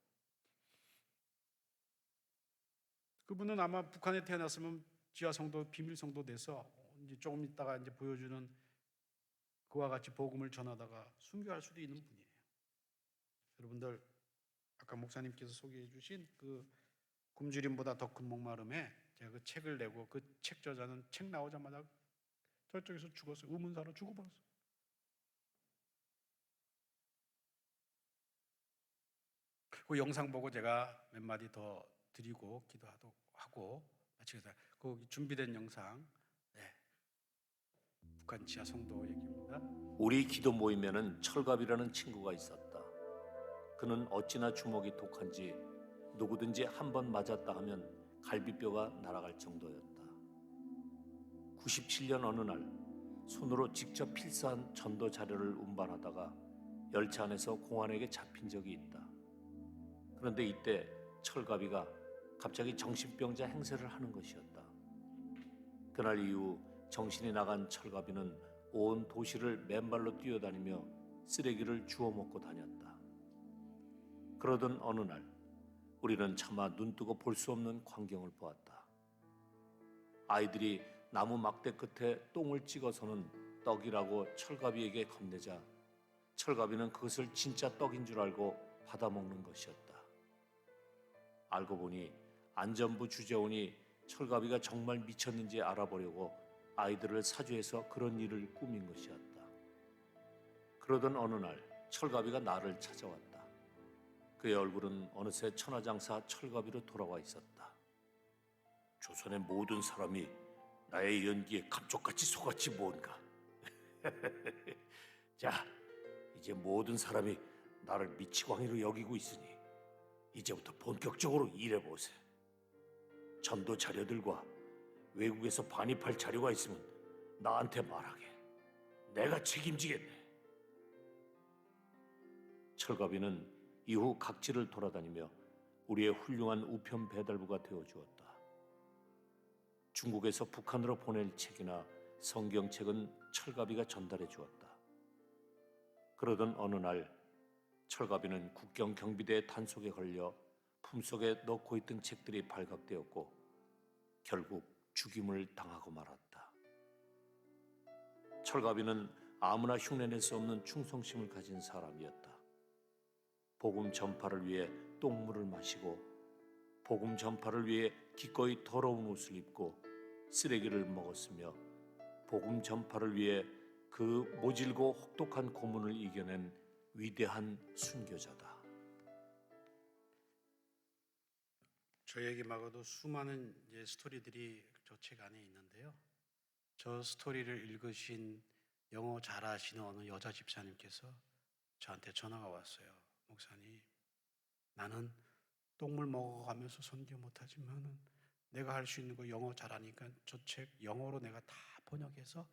그분은 아마 북한에 태어났으면 지하성도, 비밀성도 돼서 이제 조금 있다가 이제 보여주는 그와 같이 복음을 전하다가 순교할 수도 있는 분이에요. 여러분들, 아까 목사님께서 소개해 주신 그 굶주림보다 더 큰 목마름에 제가 그 책을 내고, 그 책 저자는 책 나오자마자 저쪽에서 죽었어요. 의문사로 죽어버렸어요. 그 영상 보고 제가 몇 마디 더 드리고 기도하고 하고 마치겠습니다. 그 준비된 영상, 네, 북한 지하 성도 얘기입니다. 우리 기도 모임에는 철갑이라는 친구가 있었다. 그는 어찌나 주먹이 독한지 누구든지 한 번 맞았다 하면 갈비뼈가 날아갈 정도였다. 97년 어느 날 손으로 직접 필사한 전도 자료를 운반하다가 열차 안에서 공안에게 잡힌 적이 있다. 그런데 이때 철갑이가 갑자기 정신병자 행세를 하는 것이었다. 그날 이후 정신이 나간 철갑이는 온 도시를 맨발로 뛰어다니며 쓰레기를 주워 먹고 다녔다. 그러던 어느 날 우리는 차마 눈뜨고 볼 수 없는 광경을 보았다. 아이들이 나무 막대 끝에 똥을 찍어서는 떡이라고 철갑이에게 건네자 철갑이는 그것을 진짜 떡인 줄 알고 받아먹는 것이었다. 알고 보니 안전부 주재원이 철갑이가 정말 미쳤는지 알아보려고 아이들을 사주해서 그런 일을 꾸민 것이었다. 그러던 어느 날 철갑이가 나를 찾아왔다. 그의 얼굴은 어느새 천하장사 철갑이로 돌아와 있었다. 조선의 모든 사람이 나의 연기에 감쪽같이 속았지 뭔가. 자, 이제 모든 사람이 나를 미치광이로 여기고 있으니 이제부터 본격적으로 일해보세. 전도 자료들과 외국에서 반입할 자료가 있으면 나한테 말하게. 내가 책임지겠네. 철갑이는 이후 각지를 돌아다니며 우리의 훌륭한 우편 배달부가 되어주었다. 중국에서 북한으로 보낼 책이나 성경책은 철갑이가 전달해 주었다. 그러던 어느 날 철갑이는 국경 경비대의 단속에 걸려 품속에 넣고 있던 책들이 발각되었고 결국 죽임을 당하고 말았다. 철갑이는 아무나 흉내낼 수 없는 충성심을 가진 사람이었다. 복음 전파를 위해 똥물을 마시고 복음 전파를 위해 기꺼이 더러운 옷을 입고 쓰레기를 먹었으며 복음 전파를 위해 그 모질고 혹독한 고문을 이겨낸 위대한 순교자다. 저에게 말고도 수많은 이제 스토리들이 저 책 안에 있는데요. 저 스토리를 읽으신 영어 잘하시는 어느 여자 집사님께서 저한테 전화가 왔어요. 목사님, 나는 똥물 먹어가면서 선교 못하지만은 내가 할 수 있는 거 영어 잘하니까 저 책 영어로 내가 다 번역해서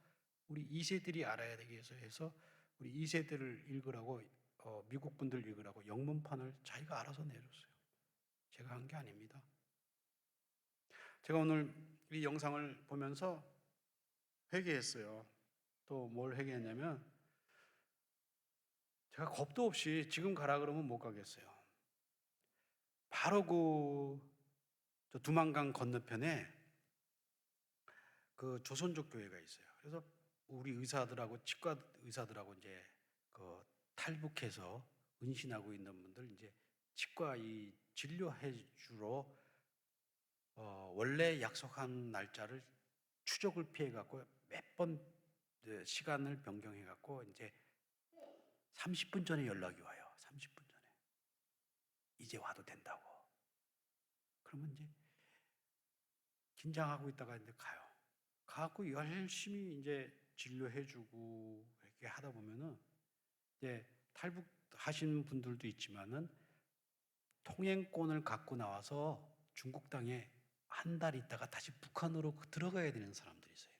우리 2세들이 알아야 되기 위해서 해서 우리 2세들을 읽으라고 미국 분들 읽으라고 영문판을 자기가 알아서 내줬어요. 제가 한 게 아닙니다. 제가 오늘 이 영상을 보면서 회개했어요. 또 뭘 회개했냐면 제가 겁도 없이 지금 가라 그러면 못 가겠어요. 바로 저 두만강 건너편에 그 조선족 교회가 있어요. 그래서 우리 의사들하고 치과 의사들하고 이제 그 탈북해서 은신하고 있는 분들 이제 치과 이 진료해 주러 원래 약속한 날짜를 추적을 피해 갖고 몇 번 시간을 변경해 갖고 이제 30분 전에 연락이 와요. 30분 전에. 이제 와도 된다고. 그러면 이제 긴장하고 있다가 이제 가요. 가갖고 열심히 이제 진료해주고 이렇게 하다 보면은 이제 탈북하신 분들도 있지만은 통행권을 갖고 나와서 중국 땅에 한 달 있다가 다시 북한으로 들어가야 되는 사람들이 있어요.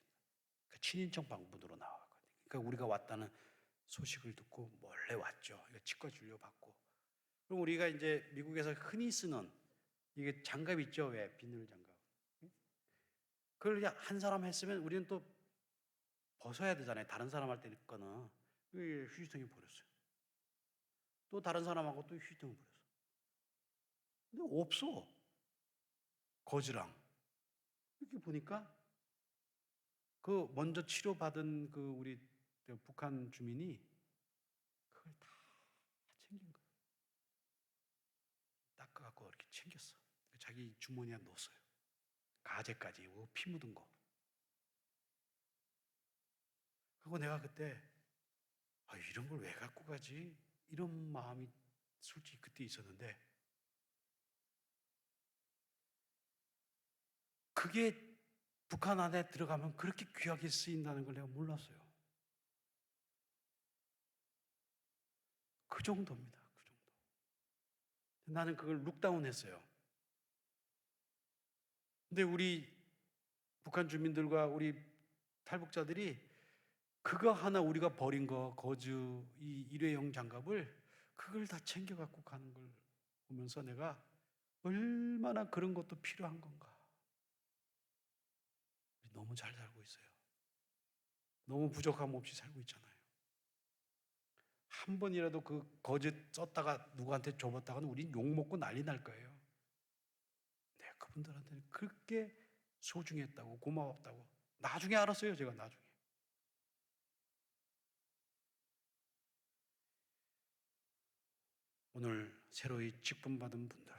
그러니까 친인척 방문으로 나와거든요. 그러니까 우리가 왔다는 소식을 듣고 몰래 왔죠. 치과 진료 받고. 그럼 우리가 이제 미국에서 흔히 쓰는 이게 장갑 있죠, 왜 비늘 장갑. 그걸 그냥 한 사람 했으면 우리는 또 벗어야 되잖아요. 다른 사람 할 때 거는 휴지통에 버렸어요. 또 다른 사람하고 또 휴지통에 버렸어. 근데 없어. 거지랑 이렇게 보니까 그 먼저 치료받은 그 우리 북한 주민이 그걸 다 챙긴 거예요. 닦아갖고 이렇게 챙겼어. 자기 주머니에 넣었어요. 가재까지 피 묻은 거. 그리고 내가 그때 이런 걸 왜 갖고 가지? 이런 마음이 솔직히 그때 있었는데 그게 북한 안에 들어가면 그렇게 귀하게 쓰인다는 걸 내가 몰랐어요. 그 정도입니다. 그 정도. 나는 그걸 룩다운했어요. 근데 우리 북한 주민들과 우리 탈북자들이 그거 하나 우리가 버린 거 거주 이 일회용 장갑을 그걸 다 챙겨 갖고 가는 걸 보면서 내가 얼마나 그런 것도 필요한 건가. 우리 너무 잘 살고 있어요. 너무 부족함 없이 살고 있잖아요. 한 번이라도 그 거짓 썼다가 누구한테 줘봤다가는 우린 욕먹고 난리 날 거예요. 네, 그분들한테는 그렇게 소중했다고 고마웠다고 나중에 알았어요. 제가 나중에. 오늘 새로이 직분받은 분들,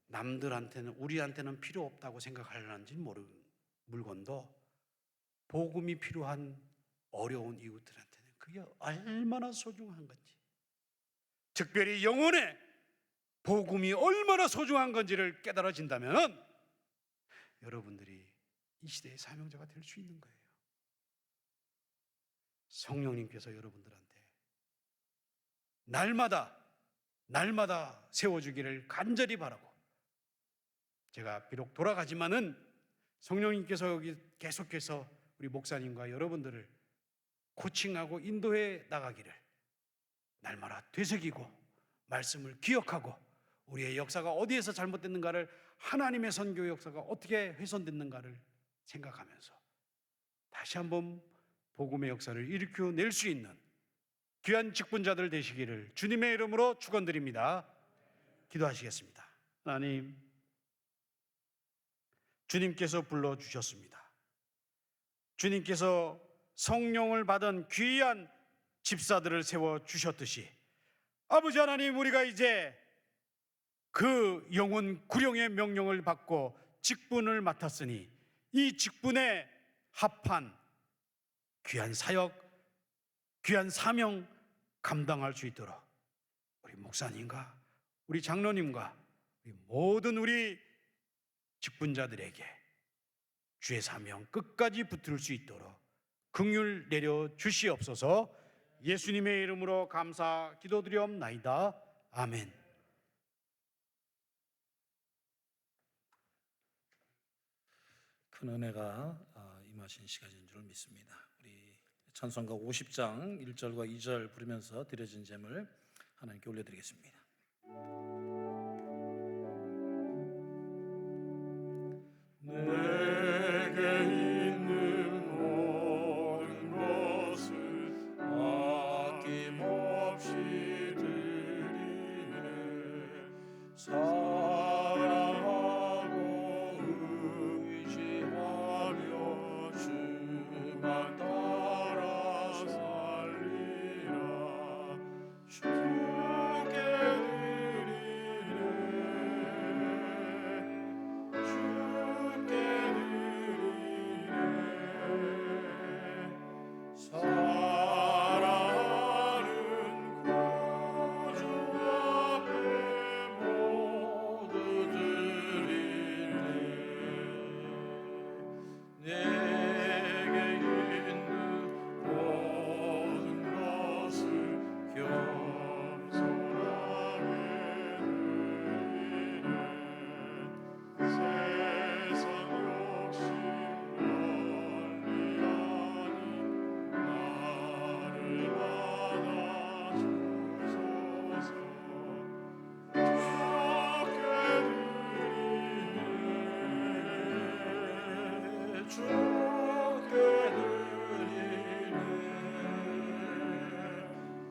남들한테는 우리한테는 필요 없다고 생각하려는지 모르는 물건도 복음이 필요한 어려운 이웃들한테는 그게 얼마나 소중한 건지, 특별히 영혼의 복음이 얼마나 소중한 건지를 깨달아진다면 여러분들이 이 시대의 사명자가 될 수 있는 거예요. 성령님께서 여러분들한테 날마다 세워주기를 간절히 바라고, 제가 비록 돌아가지만은 성령님께서 여기 계속해서 우리 목사님과 여러분들을 코칭하고 인도해 나가기를 날마다 되새기고 말씀을 기억하고 우리의 역사가 어디에서 잘못됐는가를, 하나님의 선교 역사가 어떻게 훼손됐는가를 생각하면서 다시 한번 복음의 역사를 일으켜낼 수 있는 귀한 직분자들 되시기를 주님의 이름으로 축원드립니다. 기도하시겠습니다. 하나님, 주님께서 불러주셨습니다. 주님께서 성령을 받은 귀한 집사들을 세워주셨듯이 아버지 하나님, 우리가 이제 그 영혼 구령의 명령을 받고 직분을 맡았으니 이 직분에 합한 귀한 사역, 귀한 사명 감당할 수 있도록 우리 목사님과 우리 장로님과 우리 모든 우리 직분자들에게 주의 사명 끝까지 붙들 수 있도록 긍휼 내려 주시옵소서. 예수님의 이름으로 감사 기도드리옵나이다. 아멘. 큰 은혜가 임하신 시간인 줄 믿습니다. 우리 찬송가 50장 1절과 2절 부르면서 드려진 제물 하나님께 올려드리겠습니다. 내게 있는 모든 것을 아낌없이 드리네. 사랑하고 의지하며 주만 따라 살리라. 주께 드리네. 주께 드리네. 사랑하는 구주 앞에 모두 드리네. 내게 있는 모든 것을 겸손하게 드리네. 세상 욕심 멀리 하니 나를 받아주소서. 주께 드리네.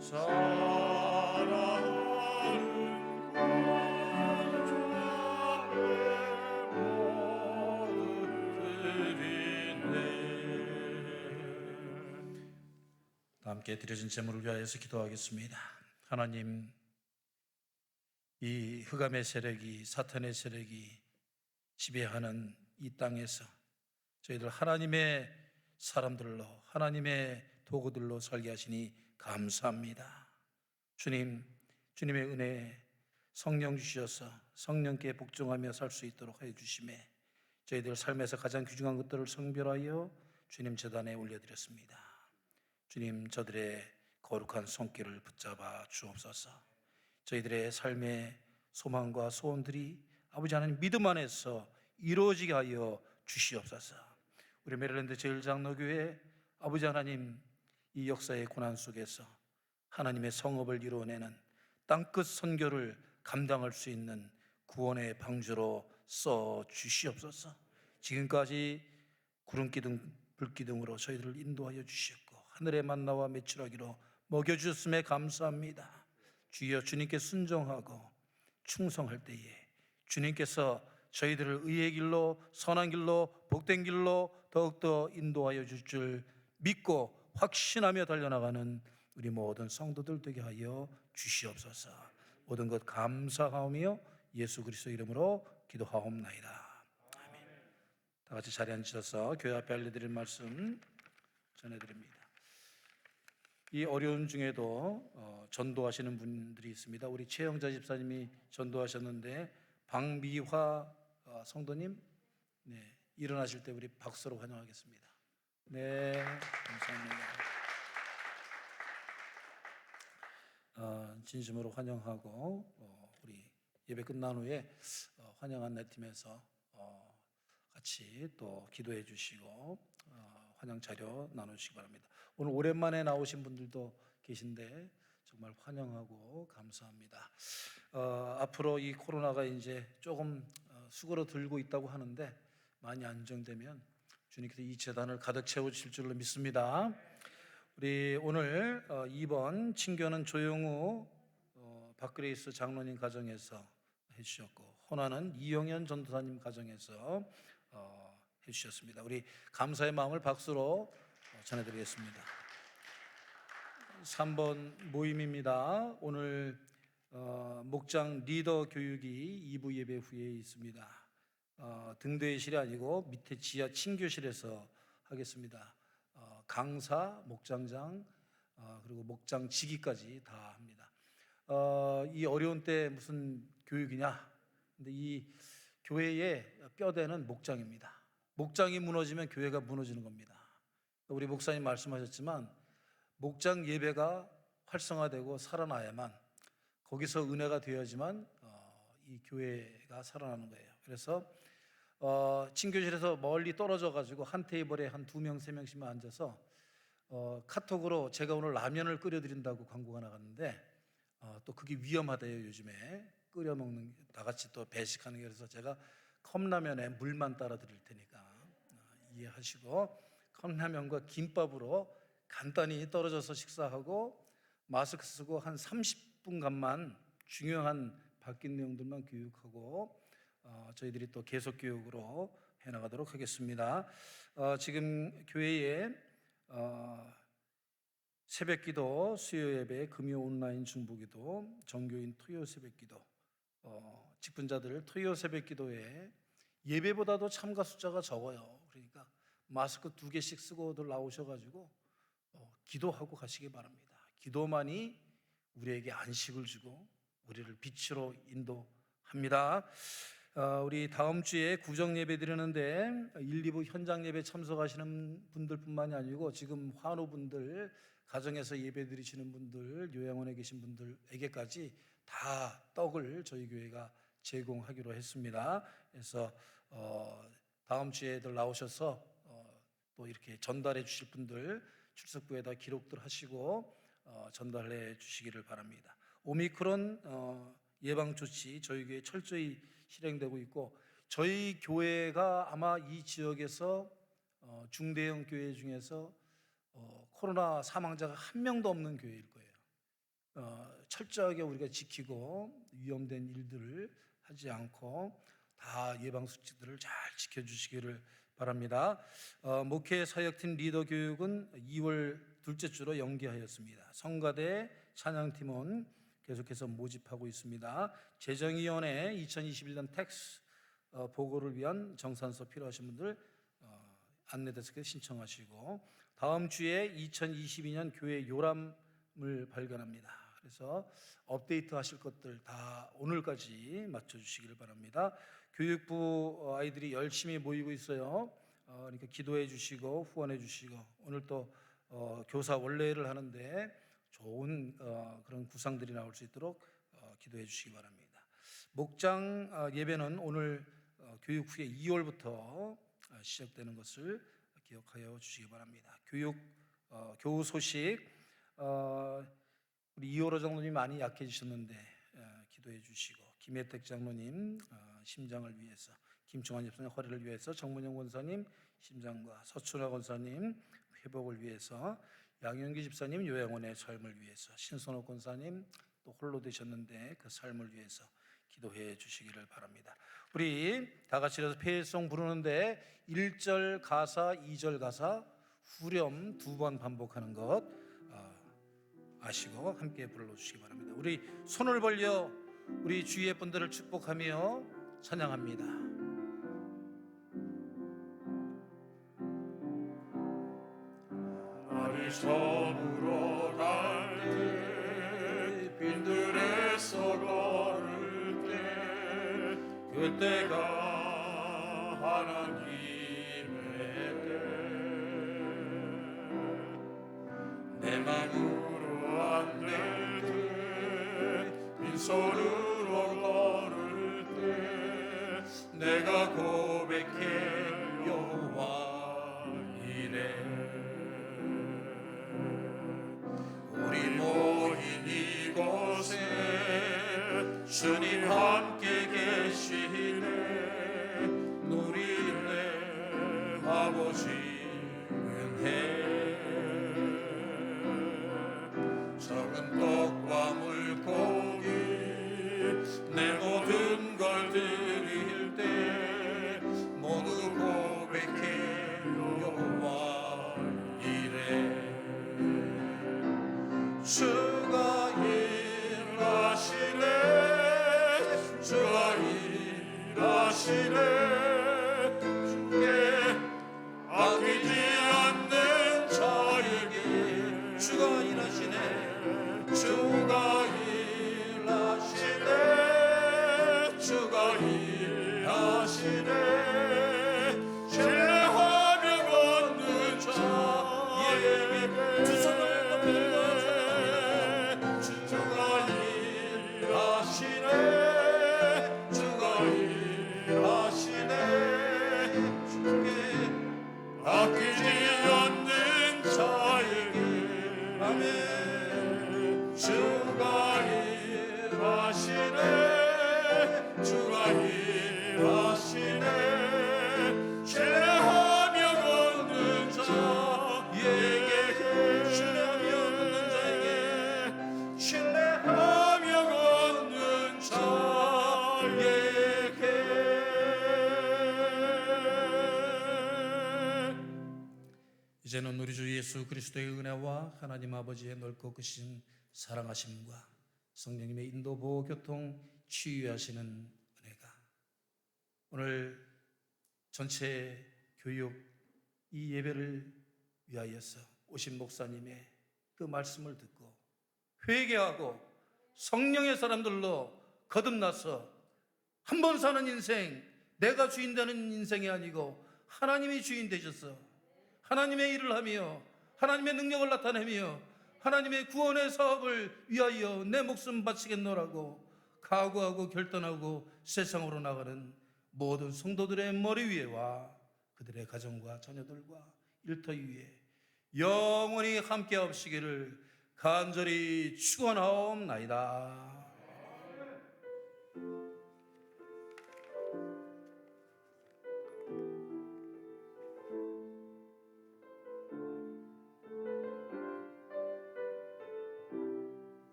사랑하는 구주 앞에 모두 드리네. 함께 드려진 제물을 위하여서 기도하겠습니다. 하나님, 이 흑암의 세력이, 사탄의 세력이 지배하는 이 땅에서 저희들 하나님의 사람들로, 하나님의 도구들로 살게 하시니 감사합니다. 주님, 주님의 은혜에 성령 주셔서 성령께 복종하며 살 수 있도록 하여 주심에 저희들 삶에서 가장 귀중한 것들을 성별하여 주님 제단에 올려드렸습니다. 주님, 저들의 거룩한 손길을 붙잡아 주옵소서. 저희들의 삶의 소망과 소원들이 아버지 하나님 믿음 안에서 이루어지게 하여 주시옵소서. 우리 메릴랜드 제일장로교회 아버지 하나님, 이 역사의 고난 속에서 하나님의 성업을 이루어내는 땅끝 선교를 감당할 수 있는 구원의 방주로 써 주시옵소서. 지금까지 구름기둥 불기둥으로 저희들을 인도하여 주셨고 하늘의 만나와 메추라기로 먹여주셨음에 감사합니다. 주여, 주님께 순종하고 충성할 때에 주님께서 저희들을 의의 길로, 선한 길로, 복된 길로 더욱더 인도하여 줄 줄 믿고 확신하며 달려나가는 우리 모든 성도들 되게 하여 주시옵소서. 모든 것 감사하며 예수 그리스도 이름으로 기도하옵나이다. 아멘. 다 같이 자리에 앉으셔서 교회 앞에 알려드릴 말씀 전해드립니다. 이 어려운 중에도 전도하시는 분들이 있습니다. 우리 최영자 집사님이 전도하셨는데 방미화 성도님, 네, 일어나실 때 우리 박수로 환영하겠습니다. 네, 감사합니다. 진심으로 환영하고 우리 예배 끝난 후에 환영 안내팀에서 같이 또 기도해 주시고 환영 자료 나누시기 바랍니다. 오늘 오랜만에 나오신 분들도 계신데 정말 환영하고 감사합니다. 앞으로 이 코로나가 이제 조금 수그러들고 있다고 하는데 많이 안정되면 주님께서 이 재단을 가득 채워주실 줄로 믿습니다. 우리 오늘 2번 친교는 조용우 박그레이스 장로님 가정에서 해주셨고 호나는 이영현 전도사님 가정에서 해주셨습니다. 우리 감사의 마음을 박수로 전해드리겠습니다. 3번 모임입니다. 오늘 목장 리더 교육이 2부 예배 후에 있습니다. 등대실이 아니고 밑에 지하 친교실에서 하겠습니다. 강사, 목장장, 그리고 목장지기까지 다 합니다. 이 어려운 때 무슨 교육이냐? 근데 이 교회의 뼈대는 목장입니다. 목장이 무너지면 교회가 무너지는 겁니다. 우리 목사님 말씀하셨지만 목장 예배가 활성화되고 살아나야만, 거기서 은혜가 되어야지만 이 교회가 살아나는 거예요. 그래서 친교실에서 멀리 떨어져 가지고 한 테이블에 한 2명, 3명씩만 앉아서 카톡으로 제가 오늘 라면을 끓여 드린다고 광고가 나갔는데 또 그게 위험하대요. 요즘에 끓여 먹는, 다 같이 또 배식하는 게. 그래서 제가 컵라면에 물만 따라 드릴 테니까 이해하시고 컵라면과 김밥으로 간단히 떨어져서 식사하고 마스크 쓰고 한 30분간만 중요한 바뀐 내용들만 교육하고 저희들이 또 계속 교육으로 해나가도록 하겠습니다. 지금 교회에 새벽기도, 수요예배, 금요 온라인 중보기도, 정교인 토요 새벽기도, 직분자들 토요 새벽기도에 예배보다도 참가 숫자가 적어요. 그러니까 마스크 2개씩 쓰고들 나오셔가지고 기도하고 가시기 바랍니다. 기도만이 우리에게 안식을 주고 우리를 빛으로 인도합니다. 우리 다음 주에 구정 예배 드리는데 1, 2부 현장 예배 참석하시는 분들뿐만이 아니고 지금 환우분들, 가정에서 예배 드리시는 분들, 요양원에 계신 분들에게까지 다 떡을 저희 교회가 제공하기로 했습니다. 그래서 다음 주에들 나오셔서 또 이렇게 전달해 주실 분들 출석부에다 기록들 하시고 전달해 주시기를 바랍니다. 오미크론 예방 조치 저희 교회 철저히 실행되고 있고, 저희 교회가 아마 이 지역에서 중대형 교회 중에서 코로나 사망자가 한 명도 없는 교회일 거예요. 철저하게 우리가 지키고 위험된 일들을 하지 않고 다 예방 수칙들을 잘 지켜주시기를 바랍니다. 목회 사역팀 리더 교육은 2월 둘째 주로 연기하였습니다. 성가대 찬양팀은 계속해서 모집하고 있습니다. 재정위원회 2021년 텍스 보고를 위한 정산서 필요하신 분들 안내데스크에 신청하시고, 다음 주에 2022년 교회 요람을 발견합니다. 그래서 업데이트 하실 것들 다 오늘까지 맞춰주시길 바랍니다. 교육부 아이들이 열심히 모이고 있어요. 그러니까 기도해 주시고 후원해 주시고 오늘 또 교사 원래를 하는데 좋은 그런 구상들이 나올 수 있도록 기도해 주시기 바랍니다. 목장 예배는 오늘 교육 후에 2월부터 시작되는 것을 기억하여 주시기 바랍니다. 교우 소식 우리 이호로 장로님 많이 약해지셨는데 기도해 주시고 김혜택 장로님 심장을 위해서, 김충환 집사님 허리를 위해서, 정문영 권사님 심장과 서춘화 권사님 회복을 위해서, 양윤기 집사님 요양원의 삶을 위해서, 신선호 권사님 또 홀로 되셨는데 그 삶을 위해서 기도해 주시기를 바랍니다. 우리 다 같이 일어서 폐송 부르는데 1절 가사, 2절 가사 후렴 2번 반복하는 것 아시고 함께 불러주시기 바랍니다. 우리 손을 벌려 우리 주위의 분들을 축복하며 찬양합니다. 나를 저물어 갈 때 빈들에서 걸을 때 그때가 하나님의 때내 맘으로 안 될 때 빈손으로 걸을 때 내가 고백해 여호와 이래 우리 모인 이곳에 주님 함께 계시네 누리네 아버지 은혜 적은 떡과 물고기 내 모든 걸 드릴 때 모두 고백해 여호와 이래 주가 일하시네 주가 일하시네 주께 아끼지 않는 자에게 주가 일하시네 주가 일하시네 주가 일하시네 신뢰하며 걷는 자에게 두 손을 주가 일하시네 주가 일하시네 주께 아끼지 않는 자에게 아멘 주가 일하시네 주가 일하시네 신뢰하며 걷는 자에게 신뢰하며 걷는 자에게 신뢰하며 걷는 자에게 이제는 우리 주 예수 그리스도의 은혜와 하나님 아버지의 넓고 크신 사랑하심과 성령님의 인도 보호 교통 치유하시는 은혜가 오늘 전체 교육 이 예배를 위하여서 오신 목사님의 그 말씀을 듣고 회개하고 성령의 사람들로 거듭나서 한 번 사는 인생, 내가 주인 되는 인생이 아니고 하나님이 주인 되셔서 하나님의 일을 하며 하나님의 능력을 나타내며 하나님의 구원의 사업을 위하여 내 목숨 바치겠노라고 각오하고 결단하고 세상으로 나가는 모든 성도들의 머리 위에와 그들의 가정과 자녀들과 일터 위에 영원히 함께 하시기를 간절히 축원하옵나이다.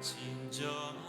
진정한